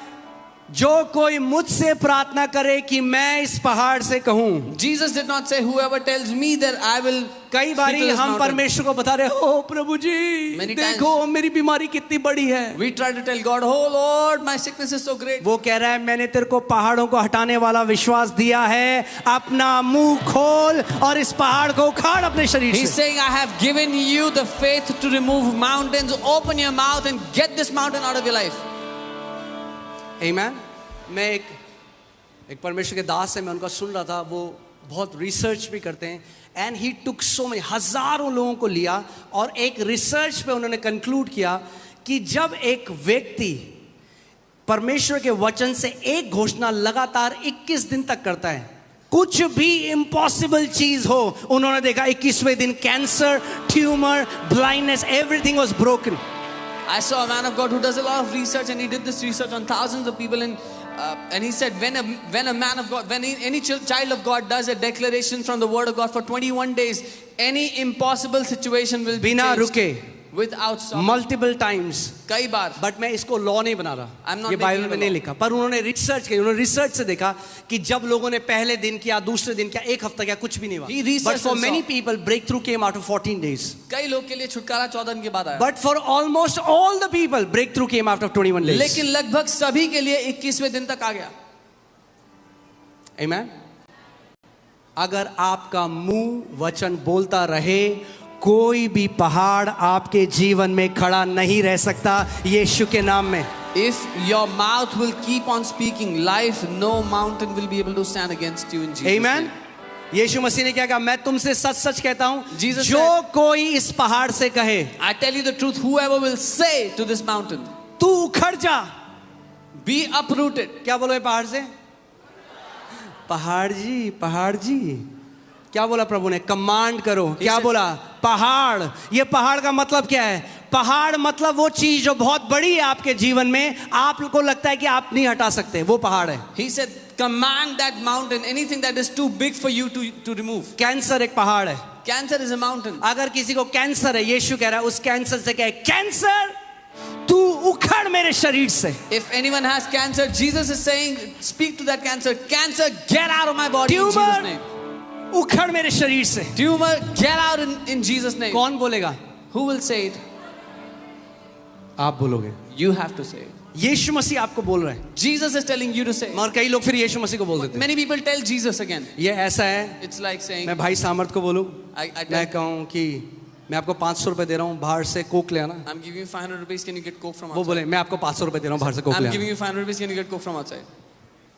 Speaker 1: जो कोई मुझसे प्रार्थना करे कि मैं इस पहाड़ से कहूं.
Speaker 2: Jesus did not say whoever tells me that I will.
Speaker 1: कई बारी हम परमेश्वर को बता रहे हो प्रभु जी
Speaker 2: Many
Speaker 1: देखो मेरी बीमारी कितनी बड़ी है.
Speaker 2: We try to tell God, "Oh Lord, my sickness is so great."
Speaker 1: वो कह रहा है मैंने तेरे को पहाड़ों को हटाने वाला विश्वास दिया है. अपना मुंह खोल और इस पहाड़ को उखाड़ अपने शरीर
Speaker 2: He's
Speaker 1: से.
Speaker 2: saying, "I have given you the faith to remove mountains. Open your mouth and get this mountain out of your life."
Speaker 1: Amen. मैं एक परमेश्वर के दास है, मैं उनका सुन रहा था. वो बहुत रिसर्च भी करते हैं. And he took so many, हजारों लोगों को लिया और एक रिसर्च पे उन्होंने कंक्लूड किया कि जब एक व्यक्ति परमेश्वर के वचन से एक घोषणा लगातार 21 दिन तक करता है, कुछ भी इम्पॉसिबल चीज हो, उन्होंने देखा 21वें दिन cancer, tumour, blindness, everything was broken.
Speaker 2: I saw a man of God who does a lot of research, and he did this research on thousands of people, and he said when a man of God, when any child of God does a declaration from the Word of God for 21 days, any impossible situation will be
Speaker 1: बिना
Speaker 2: changed
Speaker 1: रुके,
Speaker 2: without stopping.
Speaker 1: Multiple times.
Speaker 2: कई बार.
Speaker 1: But मैं इसको law नहीं बना रहा,
Speaker 2: I'm not
Speaker 1: ये
Speaker 2: making
Speaker 1: Bible
Speaker 2: it
Speaker 1: में
Speaker 2: a
Speaker 1: नहीं
Speaker 2: law.
Speaker 1: लिखा, पर उन्होंने रिसर्च की. उन्होंने रिसर्च से देखा कि जब लोगों ने पहले दिन किया, दूसरे दिन किया, एक हफ्ता किया, कुछ भी नहीं
Speaker 2: He
Speaker 1: हुआ.
Speaker 2: researched
Speaker 1: but for
Speaker 2: and
Speaker 1: many
Speaker 2: saw.
Speaker 1: People breakthrough came after 14 days.
Speaker 2: कई लोग के लिए छुटकारा 14 दिन के बाद आया.
Speaker 1: But for almost all the people breakthrough came after 21 days.
Speaker 2: लेकिन लगभग सभी के लिए 21वें दिन तक आ गया.
Speaker 1: आमेन. अगर आपका मुंह वचन बोलता रहे, कोई भी पहाड़ आपके जीवन में खड़ा नहीं रह सकता यीशु के नाम में.
Speaker 2: If your mouth will keep on speaking life, no mountain will be able to stand against you in Jesus'
Speaker 1: amen.
Speaker 2: name.
Speaker 1: यीशु मसीह ने क्या कहा? मैं तुमसे सच सच कहता हूं,
Speaker 2: Jesus
Speaker 1: जो
Speaker 2: said,
Speaker 1: कोई इस पहाड़ से कहे,
Speaker 2: I tell you the truth, whoever will say to this mountain,
Speaker 1: तू उखड़ जा.
Speaker 2: be uprooted.
Speaker 1: क्या बोलो ये पहाड़ से? पहाड़ जी, पहाड़ जी, क्या बोला प्रभु ने? कमांड करो. क्या
Speaker 2: said-
Speaker 1: बोला? पहाड़. ये पहाड़ का मतलब क्या है? पहाड़ मतलब वो चीज जो बहुत बड़ी है आपके जीवन में, आपको लगता है कि आप नहीं हटा सकते, वो पहाड़ है.
Speaker 2: He said, command that mountain, anything that is too big for you to remove.
Speaker 1: Cancer एक पहाड़ है.
Speaker 2: Cancer is a mountain.
Speaker 1: अगर किसी को कैंसर है, यीशु कह रहा है उस कैंसर से कहे, कैंसर तू उखड़ मेरे शरीर से.
Speaker 2: If anyone has cancer, Jesus is saying, speak to that cancer. Cancer, get out of my body in Jesus'
Speaker 1: tumour
Speaker 2: name.
Speaker 1: उखड़ मेरे शरीर से.
Speaker 2: Tumor, get out in Jesus' name.
Speaker 1: कौन बोलेगा?
Speaker 2: Who will say it?
Speaker 1: आप बोलोगे.
Speaker 2: You have to say it.
Speaker 1: यीशु मसीह आपको बोल रहे हैं.
Speaker 2: Jesus is telling you to say it.
Speaker 1: और कई लोग फिर यीशु मसीह को बोल देते हैं.
Speaker 2: Many people tell Jesus again.
Speaker 1: ये ऐसा है.
Speaker 2: It's like saying,
Speaker 1: मैं भाई सामर्थ को बोलूं,
Speaker 2: I
Speaker 1: मैं
Speaker 2: tell,
Speaker 1: कहूं कि मैं आपको 500 रुपए दे रहा हूं, बाहर से कोक ले आना.
Speaker 2: I'm giving you 500 rupees, can you get coke from
Speaker 1: वो
Speaker 2: outside?
Speaker 1: बोले मैं आपको 500 रुपए दे रहा हूं, बाहर से कोक
Speaker 2: I'm
Speaker 1: ले
Speaker 2: giving
Speaker 1: आना.
Speaker 2: you 500 rupees, can you get coke from outside?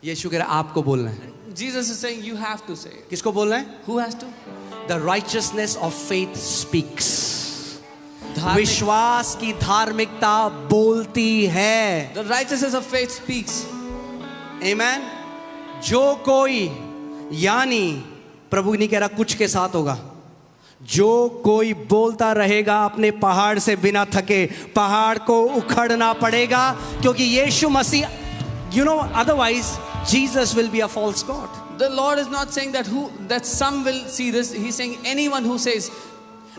Speaker 1: यीशु कह रहा है आपको बोलना है.
Speaker 2: Jesus is saying you have to say it.
Speaker 1: किसको बोलना है?
Speaker 2: Who has to?
Speaker 1: The righteousness of faith speaks.
Speaker 2: धार्मिक-
Speaker 1: विश्वास की धार्मिकता बोलती है.
Speaker 2: The righteousness of faith speaks.
Speaker 1: Amen. जो कोई, यानी प्रभु नहीं कह रहा कुछ के साथ होगा, जो कोई बोलता रहेगा अपने पहाड़ से बिना थके, पहाड़ को उखड़ना पड़ेगा, क्योंकि यीशु मसीह, you know, otherwise Jesus will be a false god.
Speaker 2: The Lord is not saying that some will see this. He's saying anyone who says,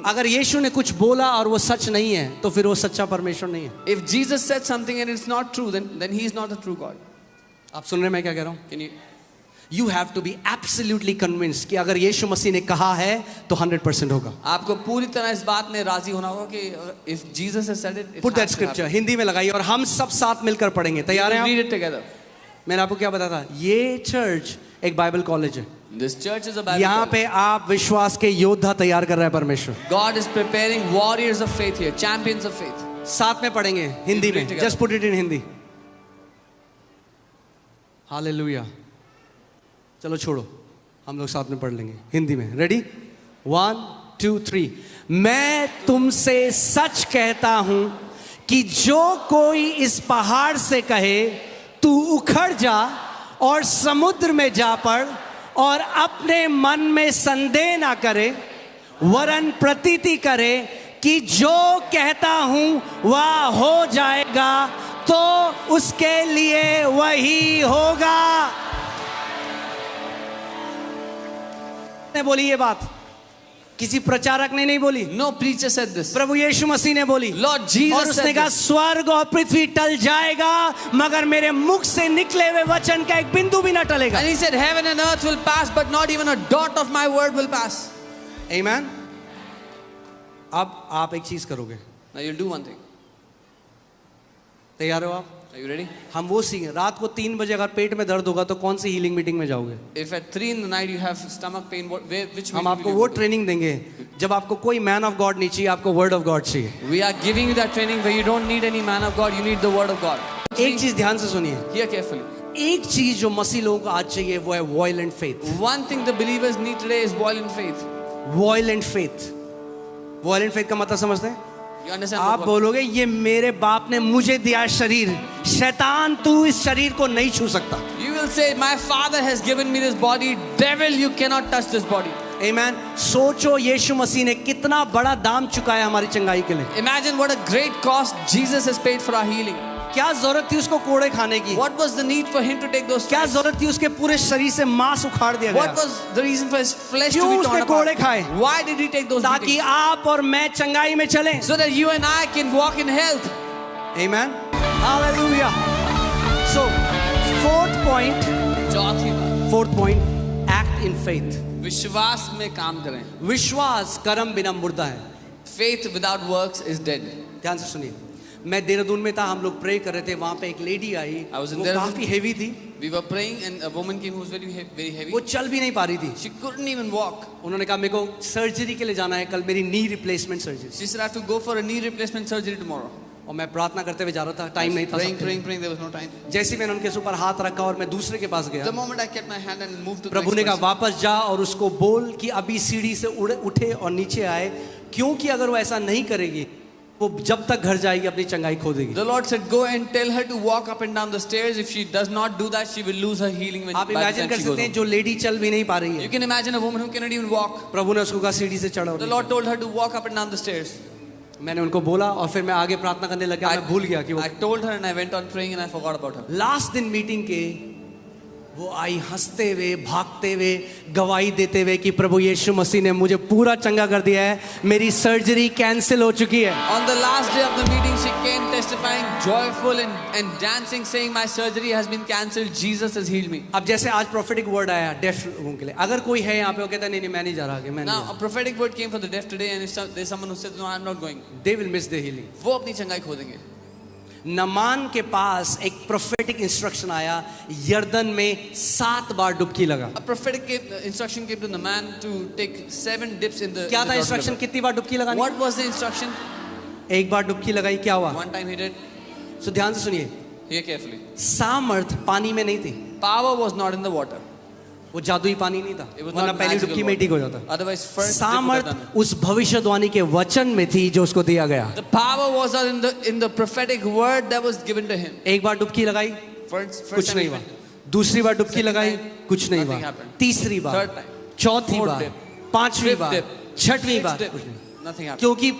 Speaker 1: अगर यीशु ने कुछ बोला और वो सच नहीं है, तो फिर वो सच्चा परमेश्वर नहीं है.
Speaker 2: if Jesus said something and it's not true, then he is not a true God.
Speaker 1: आप सुन रहे हैं मैं क्या कह रहा हूं?
Speaker 2: Can you?
Speaker 1: You have to be absolutely convinced कि अगर यीशु मसीह ने कहा है तो 100% होगा.
Speaker 2: आपको पूरी तरह इस बात में राजी होना होगा कि if Jesus has said it, it
Speaker 1: Put that
Speaker 2: has to
Speaker 1: scripture
Speaker 2: happen.
Speaker 1: Hindi में लगाइए और हम सब साथ मिलकर पढ़ेंगे. तैयार हैं आप?
Speaker 2: Read it together.
Speaker 1: मैंने आपको क्या बताया था? ये चर्च एक बाइबल कॉलेज है.
Speaker 2: This church is a Bible
Speaker 1: यहाँ
Speaker 2: college.
Speaker 1: पे आप विश्वास के योद्धा तैयार कर रहा है परमेश्वर.
Speaker 2: God is preparing warriors of faith here, champions of faith.
Speaker 1: साथ में पढ़ेंगे हिंदी
Speaker 2: Read
Speaker 1: में.
Speaker 2: together.
Speaker 1: Just put it in Hindi. Hallelujah. चलो छोड़ो, हम लोग साथ में पढ़ लेंगे हिंदी में. रेडी? 1 2 3. मैं तुमसे सच कहता हूं कि जो कोई इस पहाड़ से कहे तू उखड़ जा और समुद्र में जा पड़, और अपने मन में संदेह ना करे, वरन प्रतीति करे कि जो कहता हूं वह हो जाएगा, तो उसके लिए वही होगा. ने बोली ये बात, किसी प्रचारक ने नहीं बोली.
Speaker 2: No preacher said this.
Speaker 1: प्रभु यीशु मसीह ने बोली.
Speaker 2: Lord Jesus
Speaker 1: और उसने
Speaker 2: said
Speaker 1: कहा
Speaker 2: this.
Speaker 1: स्वर्ग और पृथ्वी टल जाएगा, मगर मेरे मुख से निकले हुए वचन का एक बिंदु भी ना टलेगा.
Speaker 2: And he said, heaven and earth will pass, but not even a dot of my word will pass.
Speaker 1: Amen. अब आप एक चीज करोगे.
Speaker 2: Now you'll do one thing.
Speaker 1: तैयार हो आप?
Speaker 2: Are you ready?
Speaker 1: हम वो सीखें. रात को 3 बजे अगर पेट में दर्द होगा तो कौन सी हीलिंग मीटिंग में jaओगे?
Speaker 2: If at 3 in the night you have stomach pain, which
Speaker 1: हम
Speaker 2: meeting
Speaker 1: आपको
Speaker 2: will you
Speaker 1: वो
Speaker 2: go to?
Speaker 1: ट्रेनिंग देंगे जब आपको कोई मैन ऑफ गॉड नहीं चाहिए, आपको वर्ड ऑफ गॉड चाहिए.
Speaker 2: We are giving you that training where you don't need any man of God, you need the word of God.
Speaker 1: एक चीज ध्यान से सुनिए.
Speaker 2: Hear carefully.
Speaker 1: एक चीज जो मसीह लोगों को आज चाहिए वो है violent faith.
Speaker 2: One thing the believers need today is violent faith.
Speaker 1: Violent faith. Violent faith का मतलब समझते हैं?
Speaker 2: You understand?
Speaker 1: आप
Speaker 2: what-
Speaker 1: बोलोगे ये मेरे बाप ने मुझे दिया है शरीर, शैतान तू इस शरीर को नहीं छू सकता।
Speaker 2: You will say, my father has given me this body. Devil, you cannot touch this body.
Speaker 1: आमीन। सोचो यीशु मसीह ने कितना बड़ा दाम चुकाया हमारी चंगाई के लिए।
Speaker 2: Imagine what a great cost Jesus has paid for our healing.
Speaker 1: क्या जरूरत थी उसको कोड़े खाने की?
Speaker 2: What was the need for him to take those
Speaker 1: क्या
Speaker 2: stripes?
Speaker 1: जरूरत थी उसके पूरे शरीर से मांस उखाड़ दिया
Speaker 2: What
Speaker 1: गया
Speaker 2: was the reason for his flesh to
Speaker 1: क्यों
Speaker 2: be
Speaker 1: उसने
Speaker 2: torn
Speaker 1: कोड़े
Speaker 2: apart?
Speaker 1: खाए?
Speaker 2: Why did he take those
Speaker 1: ताकि
Speaker 2: beatings?
Speaker 1: आप और मैं चंगाई में चलें।
Speaker 2: So that you and I can walk in health.
Speaker 1: Amen. Hallelujah. So,
Speaker 2: चौथी बात,
Speaker 1: fourth point, act in faith.
Speaker 2: विश्वास में काम करें.
Speaker 1: विश्वास कर्म बिना मुर्दा है।
Speaker 2: Faith without works is dead.
Speaker 1: ध्यान से सुनिए। मैं देहरादून में था, हम लोग प्रे कर रहे थे, वहां पे एक lady I,
Speaker 2: I was in
Speaker 1: वो
Speaker 2: Dehradun.
Speaker 1: काफी हेवी थी,
Speaker 2: We were praying and a woman came who was very heavy.
Speaker 1: वो चल भी नहीं पा रही थी।
Speaker 2: She couldn't even walk.
Speaker 1: उन्होंने कहा मेरे को सर्जरी के लिए जाना है कल, मेरी knee replacement surgery.
Speaker 2: She said I have to go for a knee replacement surgery tomorrow.
Speaker 1: और मैं प्रार्थना करते हुए जा रहा था, टाइम नहीं था।
Speaker 2: Praying, there was no time.
Speaker 1: जैसे ही मैंने उनके ऊपर हाथ रखा और मैं दूसरे के पास गया,
Speaker 2: The moment I kept my hand and moved to the
Speaker 1: प्रभु ने
Speaker 2: next
Speaker 1: कहा
Speaker 2: person,
Speaker 1: वापस जा और उसको बोल कि अभी सीढ़ी से उठे और नीचे आए, क्योंकि अगर वो ऐसा नहीं करेगी वो जब तक घर जाएगी अपनी चंगाई खो देगी।
Speaker 2: the Lord said, go and tell her to walk up and down the stairs. If she does not do that, she will lose her healing when
Speaker 1: आप
Speaker 2: by the
Speaker 1: इमेजिन
Speaker 2: time
Speaker 1: कर
Speaker 2: she goes
Speaker 1: सकते हैं
Speaker 2: home.
Speaker 1: जो lady चल भी नहीं पा रही
Speaker 2: You
Speaker 1: है,
Speaker 2: can imagine a woman who cannot even walk.
Speaker 1: प्रभु ने उसको कहा सीढ़ी से चढ़ो।
Speaker 2: The Lord told her to walk up and down the stairs.
Speaker 1: मैंने उनको बोला और फिर मैं आगे प्रार्थना करने लगा, मैं भूल गया कि वो
Speaker 2: I told her and I went on praying and I forgot about her.
Speaker 1: Last दिन मीटिंग के वो आई हंसते हुए, भागते हुए, गवाही देते हुए कि प्रभु यीशु मसीह ने मुझे पूरा चंगा कर दिया है, मेरी सर्जरी कैंसिल हो चुकी है।
Speaker 2: On the last day of the meeting, she came testifying, joyful and dancing, saying, my surgery has been cancelled. Jesus has healed me.
Speaker 1: अब जैसे आज प्रोफेटिक वर्ड आया डेफ लोगों के लिए, अगर कोई है यहाँ पे वो कहता नहीं नहीं मैं नहीं जा रहा, मैं
Speaker 2: Now,
Speaker 1: नहीं,
Speaker 2: a prophetic word came for the deaf today, and if there's someone who says, no, I'm not going.
Speaker 1: They will miss the healing.
Speaker 2: वो अपनी चंगाई खो देंगे.
Speaker 1: नमान के पास एक प्रोफेटिक इंस्ट्रक्शन आया, यर्दन में 7 बार डुबकी लगा।
Speaker 2: A prophetic instruction came to the man to take 7 dips in the.
Speaker 1: क्या
Speaker 2: in
Speaker 1: था
Speaker 2: the
Speaker 1: इंस्ट्रक्शन?
Speaker 2: Jordan River.
Speaker 1: कितनी बार डुबकी लगानी?
Speaker 2: What was the instruction?
Speaker 1: एक बार डुबकी लगाई, क्या हुआ?
Speaker 2: One time he did.
Speaker 1: सो ध्यान से सुनिए,
Speaker 2: Hear carefully.
Speaker 1: सामर्थ पानी में नहीं थी,
Speaker 2: Power was not in the water.
Speaker 1: वो जादुई पानी नहीं था,
Speaker 2: It was
Speaker 1: वरना
Speaker 2: not
Speaker 1: पहली
Speaker 2: magical
Speaker 1: डुबकी में
Speaker 2: water.
Speaker 1: ठीक हो जाता।
Speaker 2: Otherwise, first dip would have
Speaker 1: सामर्थ
Speaker 2: done it.
Speaker 1: उस भविष्यवाणी के वचन में थी जो उसको दिया गया।
Speaker 2: The power was not in the prophetic word that was given to him.
Speaker 1: एक बार डुबकी लगाई,
Speaker 2: First
Speaker 1: कुछ
Speaker 2: time
Speaker 1: नहीं
Speaker 2: he
Speaker 1: हुआ,
Speaker 2: went.
Speaker 1: दूसरी बार डुबकी
Speaker 2: Second
Speaker 1: लगाई,
Speaker 2: time,
Speaker 1: कुछ नहीं
Speaker 2: nothing
Speaker 1: हुआ,
Speaker 2: happened.
Speaker 1: तीसरी बार,
Speaker 2: Third time.
Speaker 1: चौथी
Speaker 2: Fourth
Speaker 1: बार,
Speaker 2: dip.
Speaker 1: पांचवी
Speaker 2: Fifth
Speaker 1: बार,
Speaker 2: dip.
Speaker 1: छठवीं
Speaker 2: Sixth
Speaker 1: बार,
Speaker 2: dip.
Speaker 1: कुछ नहीं।
Speaker 2: Nothing happened.
Speaker 1: क्योंकि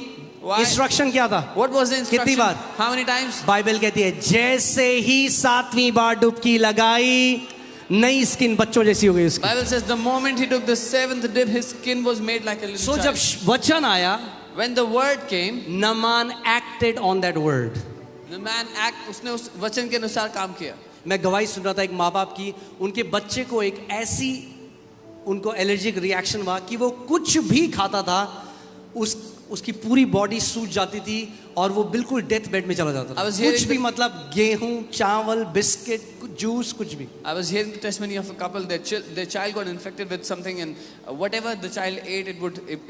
Speaker 2: Why?
Speaker 1: इंस्ट्रक्शन क्या था?
Speaker 2: What was the
Speaker 1: कितनी
Speaker 2: instruction?
Speaker 1: Bar?
Speaker 2: How many times?
Speaker 1: Bible कहती है जैसे ही 7वीं बार डुबकी लगाई, नई स्किन बच्चों जैसी हो गई उसकी।
Speaker 2: Bible says the moment he took the 7th dip, his skin was made like a little
Speaker 1: so
Speaker 2: child.
Speaker 1: जब वचन आया,
Speaker 2: When the word came,
Speaker 1: Naaman acted on that word.
Speaker 2: the man उसने उस वचन के अनुसार काम किया.
Speaker 1: मैं गवाही सुन रहा था एक माँ बाप की, उनके बच्चे को एक ऐसी उनको एलर्जिक रिएक्शन हुआ कि वो कुछ भी खाता था उसकी पूरी बॉडी सूज जाती थी और वो बिल्कुल डेथ बेड में चला जाता था।
Speaker 2: I was
Speaker 1: कुछ
Speaker 2: hearing
Speaker 1: भी मतलब गेहूं, चावल, बिस्किट, जूस, कुछ भी।
Speaker 2: I was hearing the testimony of a couple. Their child got infected with something, and whatever the child ate,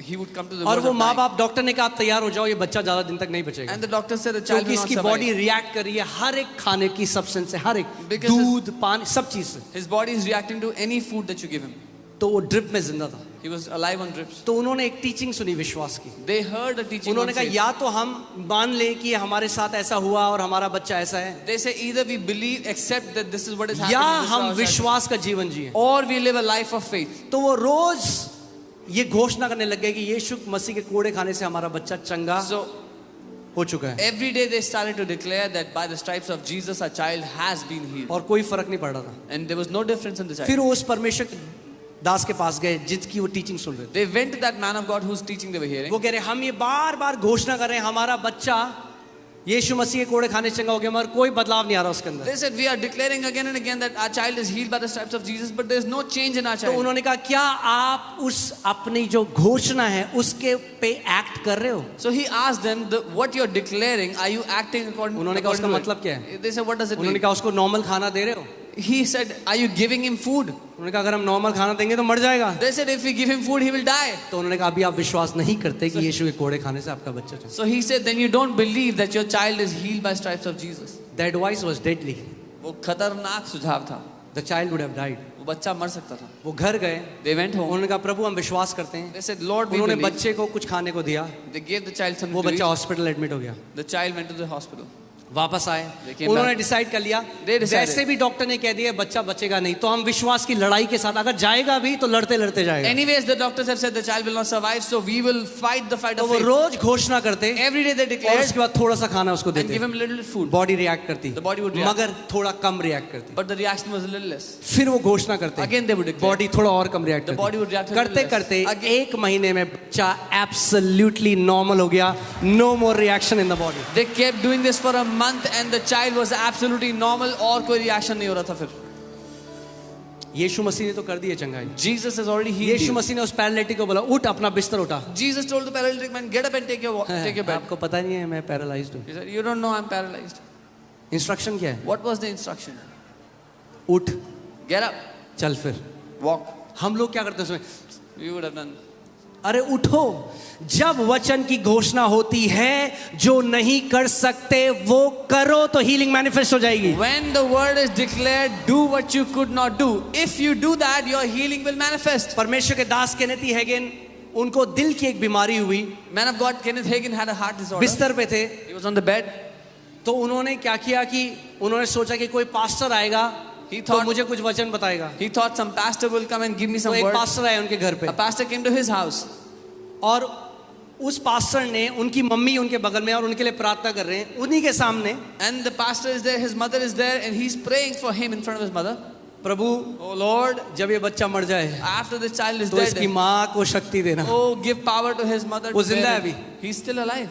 Speaker 2: he would come to the
Speaker 1: और
Speaker 2: verge
Speaker 1: वो
Speaker 2: of
Speaker 1: माँ
Speaker 2: dying.
Speaker 1: बाप डॉक्टर ने कहा आप तैयार हो जाओ, ये बच्चा ज्यादा दिन तक नहीं बचेगा,
Speaker 2: And the doctor said the child
Speaker 1: क्योंकि
Speaker 2: will not
Speaker 1: इसकी
Speaker 2: survive.
Speaker 1: बॉडी रिएक्ट कर रही है हर एक खाने की सब्सटेंस से, हर एक
Speaker 2: Because
Speaker 1: दूध, पानी, सब चीज से।
Speaker 2: His body is reacting to any food that you give him.
Speaker 1: तो वो ड्रिप में जिंदा था।
Speaker 2: He was alive on drips.
Speaker 1: तो उन्होंने एक टीचिंग सुनी विश्वास की।
Speaker 2: They heard a teaching.
Speaker 1: उन्होंने
Speaker 2: on
Speaker 1: कहा
Speaker 2: faith.
Speaker 1: या तो हम मान ले कि हमारे साथ ऐसा हुआ और हमारा बच्चा ऐसा है,
Speaker 2: They say either we believe, accept that this is what is
Speaker 1: या
Speaker 2: happening, this is
Speaker 1: हम
Speaker 2: our child,
Speaker 1: विश्वास का जीवन जिए।
Speaker 2: or we live a life of faith.
Speaker 1: तो वो रोज ये घोषणा करने लग गए कि यीशु मसीह के कोड़े खाने से हमारा बच्चा चंगा
Speaker 2: So
Speaker 1: हो चुका है,
Speaker 2: every day they started to declare that by the stripes of Jesus our child has been healed.
Speaker 1: और कोई फर्क नहीं पड़ रहा था।
Speaker 2: And there was no difference in the child.
Speaker 1: फिर वो उस परमेश्वर दास के पास गए जिसकी वो टीचिंग सुन रहे थे।
Speaker 2: They went to that man of God whose teaching they were hearing.
Speaker 1: वो कह रहे हम ये बार बार घोषणा कर रहे हैं हमारा बच्चा यीशु मसीह के कोड़े खाने से चंगा हो गया, मगर कोई बदलाव नहीं आ रहा उसके अंदर।
Speaker 2: They said we are declaring again and again that our child is healed by the stripes of Jesus, but there is no change in our
Speaker 1: तो
Speaker 2: child.
Speaker 1: उन्होंने कहा क्या आप उस अपनी जो घोषणा है उसके पे एक्ट कर रहे हो?
Speaker 2: So he asked them, what you're declaring, are you acting according
Speaker 1: उन्होंने कहा उसका
Speaker 2: to
Speaker 1: मतलब क्या
Speaker 2: it?
Speaker 1: है?
Speaker 2: They said, what does it
Speaker 1: उन्होंने
Speaker 2: mean?
Speaker 1: कहा उसको नॉर्मल खाना दे रहे हो?
Speaker 2: He said, are you giving him food?
Speaker 1: उन्होंने कहा अगर हम नॉर्मल खाना देंगे तो मर जाएगा।
Speaker 2: They said, if we give him food, he will die.
Speaker 1: तो उन्होंने कहा अभी आप विश्वास नहीं करते कि यीशु के कोड़े खाने से आपका बच्चा चंगा।
Speaker 2: So he said, then you don't believe that your child is healed by stripes of Jesus.
Speaker 1: The advice was deadly.
Speaker 2: वो खतरनाक सुझाव था.
Speaker 1: The child would have died.
Speaker 2: वो वो बच्चा मर सकता था.
Speaker 1: वो घर गए,
Speaker 2: They went home.
Speaker 1: उन्होंने कहा प्रभु हम विश्वास करते हैं.
Speaker 2: They said, Lord, we
Speaker 1: उन्होंने
Speaker 2: believe.
Speaker 1: बच्चे को कुछ खाने को दिया,
Speaker 2: They gave the child something
Speaker 1: वो
Speaker 2: to
Speaker 1: बच्चा
Speaker 2: eat.
Speaker 1: हॉस्पिटल एडमिट हो गया.
Speaker 2: The child went to the hospital.
Speaker 1: वापस आए,
Speaker 2: They came
Speaker 1: उन्होंने
Speaker 2: back.
Speaker 1: डिसाइड कर लिया
Speaker 2: They decided.
Speaker 1: वैसे भी डॉक्टर ने कह दिया बच्चा बचेगा नहीं, तो हम विश्वास की लड़ाई के साथ अगर जाएगा भी तो लड़ते लड़ते जाएगा.
Speaker 2: Anyways, the doctors have said the child will not survive, so we will fight the fight
Speaker 1: तो
Speaker 2: of
Speaker 1: वो
Speaker 2: faith.
Speaker 1: रोज घोषणा करते
Speaker 2: Every day they
Speaker 1: और
Speaker 2: declared
Speaker 1: उसके बाद थोड़ा सा खाना उसको
Speaker 2: and
Speaker 1: देते,
Speaker 2: give him a little food.
Speaker 1: Body react करती,
Speaker 2: The body would react.
Speaker 1: मगर थोड़ा कम रिएक्ट करती.
Speaker 2: But the reaction was a little less.
Speaker 1: फिर वो घोषणा करते,
Speaker 2: Again they would declare.
Speaker 1: Body थोड़ा और कम react
Speaker 2: The body would react a
Speaker 1: करती.
Speaker 2: little
Speaker 1: करते
Speaker 2: less.
Speaker 1: करते एक महीने में बच्चा एब्सोल्युटली नॉर्मल हो गया. No more reaction in the body.
Speaker 2: They kept doing this for a month and the child was absolutely normal और कोई reaction नहीं हो रहा था फिर.
Speaker 1: यीशु मसीह ने तो कर दिया चंगाई.
Speaker 2: Jesus has already healed
Speaker 1: Yeshu
Speaker 2: you.
Speaker 1: मसीह ने उस पैरालिटिक को बोला उठ अपना बिस्तर उठा.
Speaker 2: Jesus told the paralytic man, get up and take your bed.
Speaker 1: आपको पता नहीं है मैं पैरालाइज्ड हूँ.
Speaker 2: He said, you don't know I'm paralyzed.
Speaker 1: Instruction क्या है?
Speaker 2: What was the instruction?
Speaker 1: उठ,
Speaker 2: Get up,
Speaker 1: चल फिर.
Speaker 2: walk.
Speaker 1: हम लोग क्या करते हैं उसमें?
Speaker 2: You would have done.
Speaker 1: अरे उठो. जब वचन की घोषणा होती है जो नहीं कर सकते वो करो तो हीलिंग मैनिफेस्ट हो जाएगी.
Speaker 2: When the word is declared, do what you could not do. If you do that, your healing will manifest.
Speaker 1: परमेश्वर के दास केनेथ हेगन, उनको दिल की एक बीमारी हुई.
Speaker 2: Man of God Kenneth Hagin had a heart disorder.
Speaker 1: बिस्तर पे थे.
Speaker 2: He was on the bed.
Speaker 1: तो उन्होंने क्या किया कि उन्होंने सोचा कि कोई पास्टर आएगा
Speaker 2: He
Speaker 1: तो
Speaker 2: thought-
Speaker 1: मुझे कुछ वचन बताएगा.
Speaker 2: He thought some pastor will come and give me
Speaker 1: तो
Speaker 2: some
Speaker 1: एक
Speaker 2: word.
Speaker 1: पास्टर आया उनके घर पे
Speaker 2: A pastor came to his house.
Speaker 1: और उस पास्टर ने, उनकी मम्मी उनके बगल में और उनके लिए प्रार्थना कर रहे हैं उन्हीं के सामने.
Speaker 2: And the pastor is there, his mother is there, and he's praying for him in front of his mother.
Speaker 1: Prabhu
Speaker 2: Oh Lord,
Speaker 1: जब ये बच्चा मर जाए
Speaker 2: after this child is
Speaker 1: तो इसकी
Speaker 2: dead,
Speaker 1: माँ को शक्ति देना.
Speaker 2: oh, give power to his mother.
Speaker 1: वो
Speaker 2: to
Speaker 1: जिंदा
Speaker 2: bear
Speaker 1: है
Speaker 2: him. He's still alive.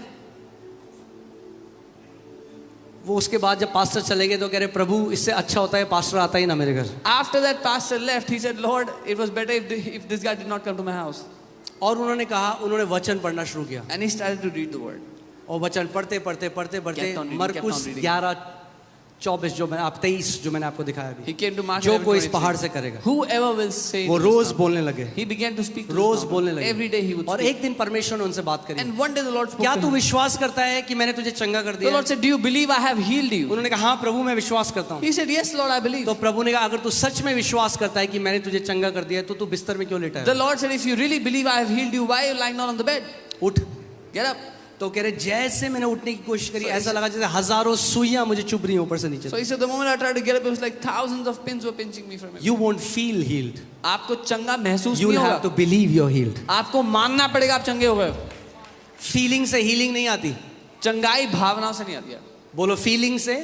Speaker 1: वो उसके बाद जब पास्टर चले गए तो कह रहे प्रभु इससे अच्छा होता है पास्टर आता ही ना मेरे घर.
Speaker 2: After that pastor left, he said, Lord, it was better if this guy did not come to my house.
Speaker 1: और उन्होंने कहा, उन्होंने वचन पढ़ना शुरू किया
Speaker 2: And he started to read the word.
Speaker 1: और वचन पढ़ते पढ़ते पढ़ते पढ़ते
Speaker 2: Kept on reading,
Speaker 1: मरकुस
Speaker 2: kept on reading.
Speaker 1: 11:24 जो मैंने आप 23 जो मैंने आपको दिखाया अभी,
Speaker 2: He came to Mark
Speaker 1: जो कोई इस
Speaker 2: 11:23.
Speaker 1: पहाड़ से करेगा
Speaker 2: Whoever will say
Speaker 1: वो
Speaker 2: to
Speaker 1: रोज
Speaker 2: this
Speaker 1: बोलने लगे.
Speaker 2: mountain. He began to speak to
Speaker 1: rose
Speaker 2: this
Speaker 1: बोलने
Speaker 2: mountain.
Speaker 1: लगे.
Speaker 2: Every day he would
Speaker 1: और
Speaker 2: speak.
Speaker 1: एक दिन परमेश्वर ने उनसे बात करी.
Speaker 2: And one day the Lord spoke
Speaker 1: क्या
Speaker 2: to
Speaker 1: तू
Speaker 2: him.
Speaker 1: विश्वास करता है कि मैंने तुझे चंगा कर
Speaker 2: The
Speaker 1: दिया?
Speaker 2: Lord said, do you believe I have healed you?
Speaker 1: उन्होंने कहा हाँ प्रभु मैं विश्वास करता हूँ.
Speaker 2: He said, yes, Lord, I believe.
Speaker 1: तो प्रभु ने कहा अगर तू सच में विश्वास करता है कि मैंने तुझे चंगा कर दिया तो तू बिस्तर में क्यों लेटा
Speaker 2: The
Speaker 1: है?
Speaker 2: Lord said, if you really believe I have healed you, why are you lying down on the bed?
Speaker 1: उठ.
Speaker 2: Get up.
Speaker 1: तो कह रहे जैसे मैंने उठने की कोशिश करी
Speaker 2: So
Speaker 1: ऐसा लगा जैसे हजारों सुइयां मुझे चुभ रही हैं ऊपर से नीचे.
Speaker 2: So he said, the moment I tried to get up, it was like thousands of pins were pinching me from him.
Speaker 1: You won't feel healed.
Speaker 2: आपको चंगा महसूस
Speaker 1: You
Speaker 2: नहीं
Speaker 1: will have to
Speaker 2: होगा.
Speaker 1: believe you're healed.
Speaker 2: आपको मानना पड़ेगा आप चंगे हो गए.
Speaker 1: फीलिंग से हीलिंग नहीं आती.
Speaker 2: चंगाई भावनाओं से नहीं आती है.
Speaker 1: बोलो फीलिंग से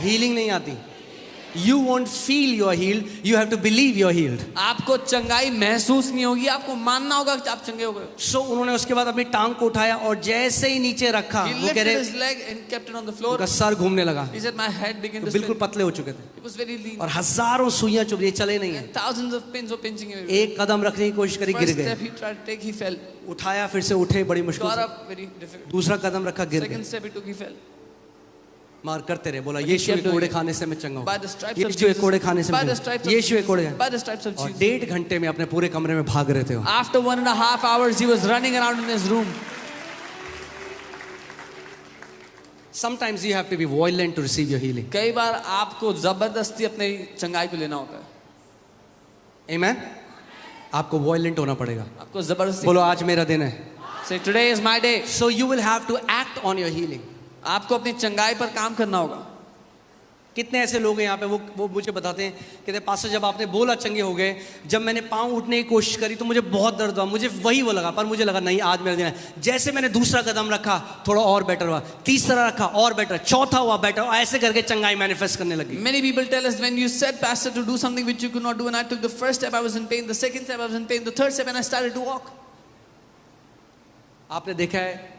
Speaker 1: हीलिंग नहीं आती. You won't feel you're healed. You have to believe you're healed.
Speaker 2: आपको चंगाई महसूस नहीं होगी, आपको मानना होगा कि आप चंगे हो गए.
Speaker 1: So उन्होंने उसके बाद अपनी टांग को उठाया और जैसे ही नीचे रखा
Speaker 2: He
Speaker 1: वो कह
Speaker 2: lifted
Speaker 1: रहे
Speaker 2: his leg and kept it on the floor.
Speaker 1: उनका सर घूमने लगा.
Speaker 2: He said, my head began to
Speaker 1: बिल्कुल
Speaker 2: spin.
Speaker 1: पतले हो चुके थे
Speaker 2: It was very lean.
Speaker 1: और हजारों सुइयां चुभ रही, चले नहीं है.
Speaker 2: Thousands of pins were pinching him.
Speaker 1: एक कदम रखने की कोशिश करी, गिर
Speaker 2: First
Speaker 1: गए.
Speaker 2: step he tried to take, he fell.
Speaker 1: उठाया फिर से उठे बड़ी मुश्किल
Speaker 2: Got
Speaker 1: से.
Speaker 2: up, very difficult.
Speaker 1: दूसरा कदम रखा, गिर
Speaker 2: Second
Speaker 1: गए.
Speaker 2: step he took, he fell.
Speaker 1: मार करते रहे. बोला
Speaker 2: he
Speaker 1: यीशु
Speaker 2: kept
Speaker 1: के
Speaker 2: doing
Speaker 1: कोड़े
Speaker 2: it.
Speaker 1: खाने से मैं चंगा
Speaker 2: By
Speaker 1: हूँ.
Speaker 2: the stripes of
Speaker 1: यीशु के कोड़े खाने
Speaker 2: Jesus.
Speaker 1: से
Speaker 2: By the
Speaker 1: मैं
Speaker 2: stripes
Speaker 1: चंगा
Speaker 2: of
Speaker 1: हूँ. यीशु के कोड़े.
Speaker 2: Jesus. By the stripes of
Speaker 1: और
Speaker 2: Jesus.
Speaker 1: 1.5 घंटे में अपने पूरे कमरे में भाग रहे थे.
Speaker 2: After 1.5 hours, he was running around in his room.
Speaker 1: Sometimes you have to be violent to receive your healing.
Speaker 2: कई बार आपको जबरदस्ती अपने चंगाई को लेना होता है.
Speaker 1: Amen. आपको violent होना पड़ेगा.
Speaker 2: आपको जबरदस्ती.
Speaker 1: बोलो आज मेरा दिन है.
Speaker 2: Say, today is my day.
Speaker 1: So you will have to act on your healing.
Speaker 2: आपको अपनी चंगाई पर काम करना होगा.
Speaker 1: कितने ऐसे लोग हैं यहाँ पे वो मुझे बताते हैं कहते हैं पास्टर जब आपने बोला चंगे हो गए, जब मैंने पाँव उठने की कोशिश करी तो मुझे बहुत दर्द हुआ, मुझे वही वो लगा, पर मुझे लगा नहीं आज मेरा दिन है. जैसे मैंने दूसरा कदम रखा थोड़ा और बेटर हुआ, तीसरा रखा और बेटर, चौथा हुआ बेटर, ऐसे करके चंगाई मैनिफेस्ट करने लगी.
Speaker 2: Many people tell us when you said, Pastor, to do something which you could not do, and I took the first step, I was in pain. The second step, I was in pain. The third step, and I started to walk.
Speaker 1: आपने देखा है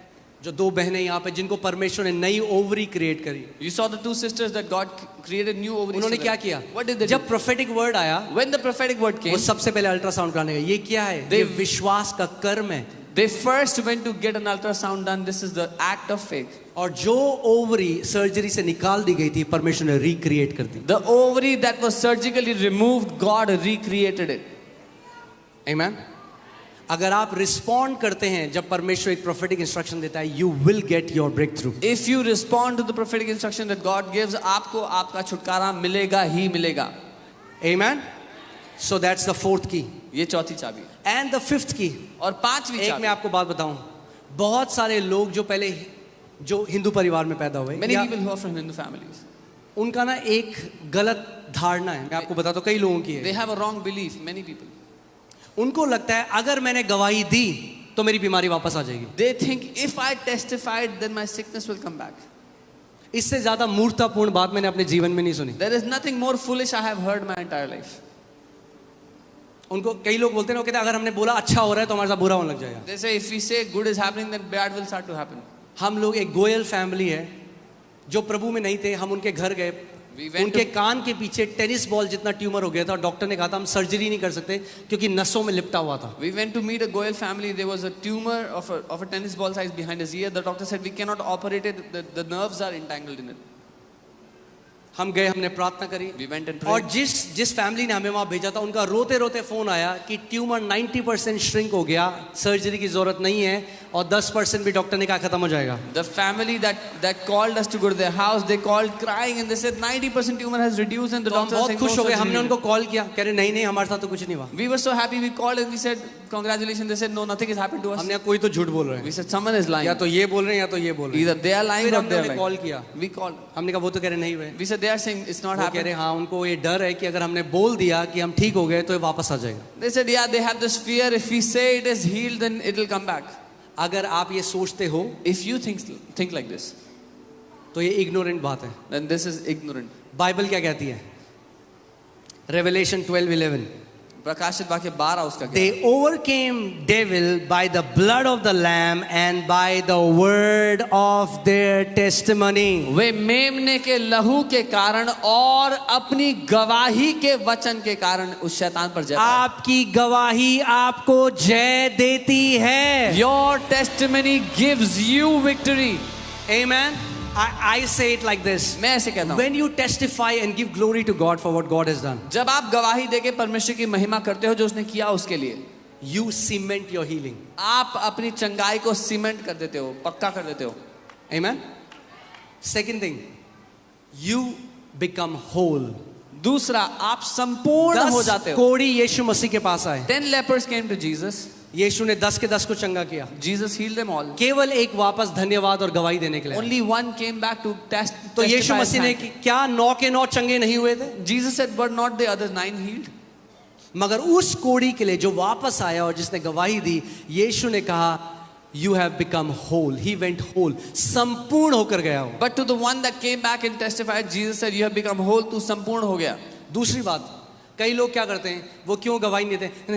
Speaker 1: जो 2 बहनें यहाँ पे जिनको परमेश्वर ने नई ओवरी क्रिएट करी,
Speaker 2: You saw the 2 sisters that God created new ovaries.
Speaker 1: उन्होंने
Speaker 2: for
Speaker 1: क्या
Speaker 2: them.
Speaker 1: किया?
Speaker 2: What did they
Speaker 1: जब
Speaker 2: do?
Speaker 1: प्रोफेटिक वर्ड आया
Speaker 2: When the prophetic word
Speaker 1: वो
Speaker 2: came,
Speaker 1: सबसे पहले अल्ट्रासाउंड कराने गए. ये क्या है?
Speaker 2: They-
Speaker 1: ये विश्वास का कर्म है.
Speaker 2: they first went to get an ultrasound done. This is the act of faith.
Speaker 1: और जो ओवरी सर्जरी से निकाल दी गई थी परमेश्वर ने रिक्रिएट कर दी.
Speaker 2: The ovary that was surgically removed, God recreated it.
Speaker 1: आमेन. अगर आप रिस्पॉन्ड करते हैं जब परमेश्वर एक प्रोफेटिक इंस्ट्रक्शन देता है, you will get your breakthrough.
Speaker 2: If you respond to the prophetic instruction that God gives, आपको आपका छुटकारा मिलेगा ही मिलेगा.
Speaker 1: आमेन. So that's the fourth key.
Speaker 2: ये चौथी चाबी है।
Speaker 1: And the fifth key.
Speaker 2: और पांचवी
Speaker 1: एक
Speaker 2: चाबी,
Speaker 1: मैं आपको बात बताऊं, बहुत सारे लोग जो पहले जो हिंदू परिवार में पैदा हुए
Speaker 2: many
Speaker 1: या
Speaker 2: people who are from Hindu families,
Speaker 1: उनका ना एक गलत धारणा है, मैं आपको बताता हूं कई लोगों की
Speaker 2: they
Speaker 1: है।
Speaker 2: have a wrong belief, many people.
Speaker 1: उनको लगता है अगर मैंने गवाही दी तो मेरी बीमारी वापस आ जाएगी।
Speaker 2: They think if I testified, then my sickness will come back.
Speaker 1: इससे ज्यादा मूर्खतापूर्ण बात मैंने अपने जीवन में नहीं सुनी।
Speaker 2: There is nothing more foolish I have heard my entire life.
Speaker 1: उनको कई लोग बोलते हैं, वो कहते हैं अगर हमने बोला अच्छा हो रहा है तो हमारे साथ बुरा होने लग जाएगा।
Speaker 2: They say if we say good is happening, then bad will start to happen.
Speaker 1: हम लोग एक गोयल फैमिली है जो प्रभु में नहीं थे, हम उनके घर गए,
Speaker 2: We went
Speaker 1: उनके
Speaker 2: to-
Speaker 1: कान के पीछे टेनिस बॉल जितना ट्यूमर हो गया था और डॉक्टर ने कहा था हम सर्जरी नहीं कर सकते क्योंकि नसों में लिपटा हुआ था।
Speaker 2: We went to meet a Goyal family. There was a tumor of a tennis ball size behind his ear. The doctor said we cannot operate it. The nerves are entangled in it.
Speaker 1: हम गए, हमने प्रार्थना करी
Speaker 2: We went and
Speaker 1: और
Speaker 2: prayed.
Speaker 1: जिस family ने हमें वहां भेजा था उनका रोते रोते फोन आया कि ट्यूमर 90% श्रिंक हो गया, सर्जरी की जरूरत नहीं है और 10% भी डॉक्टर ने कहा खत्म हो जाएगा।
Speaker 2: The family that called us to go to their house, they called crying and they said 90% tumor has reduced and the
Speaker 1: तो हम
Speaker 2: doctor
Speaker 1: बहुत
Speaker 2: said
Speaker 1: खुश
Speaker 2: no
Speaker 1: हो गए,
Speaker 2: surgery
Speaker 1: हमने
Speaker 2: needed.
Speaker 1: उनको कॉल किया, कह रहे नहीं हमारे साथ तो कुछ नहीं हुआ।
Speaker 2: We were so happy. We called and we said congratulations. They said no, nothing has happened to us.
Speaker 1: हमने कहा, कोई तो झूठ बोल रहे
Speaker 2: We
Speaker 1: हैं,
Speaker 2: said someone is lying.
Speaker 1: या तो ये बोल रहे हैं या तो ये बोल रहे हैं।
Speaker 2: Either they are lying
Speaker 1: फिर
Speaker 2: or
Speaker 1: हमने
Speaker 2: they are
Speaker 1: उन्हें
Speaker 2: lying.
Speaker 1: कॉल किया,
Speaker 2: We called.
Speaker 1: हमने कहा वो तो कह रहे नहीं हुए।
Speaker 2: We said they are saying it's not
Speaker 1: वो कह रहे
Speaker 2: happening.
Speaker 1: हाँ उनको ये डर है कि अगर हमने बोल दिया कि हम ठीक हो गए तो ये वापस आ जाएगा।
Speaker 2: They said yeah, they have this fear. If we say it is healed, then it will come back.
Speaker 1: अगर आप ये सोचते हो
Speaker 2: If you think like this,
Speaker 1: तो ये इग्नोरेंट बात है।
Speaker 2: then this is ignorant.
Speaker 1: Bible क्या कहती है? रेवलेशन 12:11
Speaker 2: प्रकाशित वाक्य 12 उसका क्या?
Speaker 1: They overcame devil by the blood of the lamb and by the word of their testimony.
Speaker 2: वे मेमने के लहू के कारण और अपनी गवाही के वचन के कारण उस शैतान पर जय पाया।
Speaker 1: आपकी गवाही आपको जय देती है।
Speaker 2: Your testimony gives you victory.
Speaker 1: Amen. I say it like this.
Speaker 2: मैं ऐसे कहता हूँ,
Speaker 1: When you testify and give glory to God for what God has done,
Speaker 2: जब आप गवाही देके परमेश्वर की महिमा करते हो जो उसने किया उसके लिए,
Speaker 1: you cement your healing.
Speaker 2: आप अपनी चंगाई को सीमेंट कर देते हो, पक्का कर देते हो।
Speaker 1: Amen. Second thing, you become whole.
Speaker 2: दूसरा, आप संपूर्ण हो
Speaker 1: 10
Speaker 2: जाते हो।
Speaker 1: कोढ़ी यीशु मसीह के पास आए।
Speaker 2: 10 lepers came to Jesus.
Speaker 1: यीशु ने 10 के 10 को चंगा किया।
Speaker 2: Jesus healed them all.
Speaker 1: केवल एक वापस धन्यवाद और गवाही देने के लिए।
Speaker 2: Only one came back to test.
Speaker 1: तो यीशु मसीह ने क्या 9 के 9 चंगे नहीं हुए थे?
Speaker 2: Jesus said, "Were not the other 9 healed?"
Speaker 1: मगर उस कोढ़ी के लिए जो वापस आया और जिसने गवाही दी, यीशु ने कहा You have become whole. He went whole. संपूर्ण होकर गया वो।
Speaker 2: But to the one that came back and testified, Jesus said, "You have become whole." तू संपूर्ण हो गया।
Speaker 1: दूसरी बात, कई लोग क्या करते हैं, वो क्यों गवाही नहीं देते?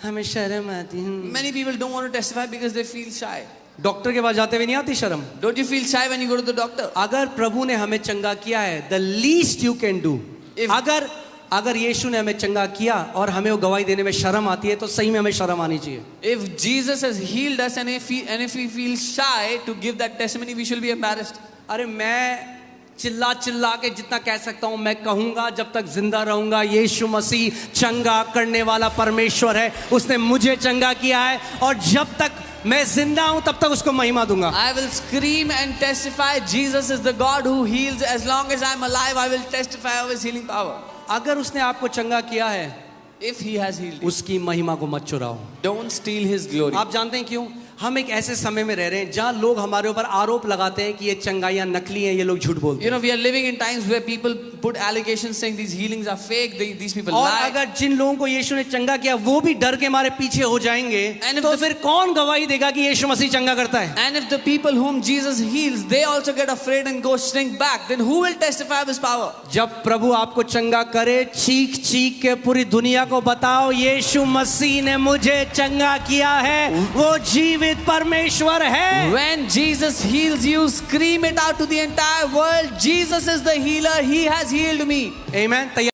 Speaker 1: हमें शर्म आती है।
Speaker 2: Many people don't want to testify because they feel shy.
Speaker 1: Doctor के पास जाते हुए नहीं आती शर्म?
Speaker 2: Don't you feel shy when you go to the doctor?
Speaker 1: अगर प्रभु ने हमें चंगा किया है, the least you can do,
Speaker 2: If-
Speaker 1: अगर यीशु ने हमें चंगा किया और हमें वो गवाही देने में शर्म आती है तो सही में हमें शर्म आनी चाहिए।
Speaker 2: If Jesus has healed us and if we feel shy to give that testimony, we should be embarrassed.
Speaker 1: अरे मैं चिल्ला के जितना कह सकता हूं मैं कहूंगा जब तक जिंदा रहूंगा, यीशु मसीह चंगा करने वाला परमेश्वर है, उसने मुझे चंगा किया है और जब तक मैं जिंदा हूं तब तक उसको महिमा दूंगा।
Speaker 2: I will scream and testify Jesus is the God who heals. As long as I'm alive, I will testify of his healing power.
Speaker 1: अगर उसने आपको चंगा किया है,
Speaker 2: If he has healed you,
Speaker 1: उसकी महिमा को मत चुराओ।
Speaker 2: don't steal his glory.
Speaker 1: आप जानते हैं क्यों? हम एक ऐसे समय में रह रहे हैं जहां लोग हमारे ऊपर आरोप लगाते हैं कि ये चंगाइयां नकली हैं, ये लोग झूठ बोलते
Speaker 2: You
Speaker 1: हैं।
Speaker 2: know, we are living in times where people put allegations saying these healings are fake, these people
Speaker 1: और
Speaker 2: lie.
Speaker 1: अगर जिन लोगों को यीशु ने चंगा किया वो भी डर के मारे पीछे हो जाएंगे,
Speaker 2: And if
Speaker 1: तो
Speaker 2: the-
Speaker 1: फिर कौन गवाही देगा कि यीशु मसीह चंगा करता है?
Speaker 2: And if the people whom Jesus heals, they also get afraid and go shrink back, then who will testify of his power?
Speaker 1: जब प्रभु आपको चंगा करे, चीख के पूरी दुनिया को बताओ यीशु मसीह ने मुझे चंगा किया है, वो जीवित परमेश्वर है।
Speaker 2: When Jesus heals you, scream it out to the entire world. Jesus is the healer. He has healed me.
Speaker 1: Amen.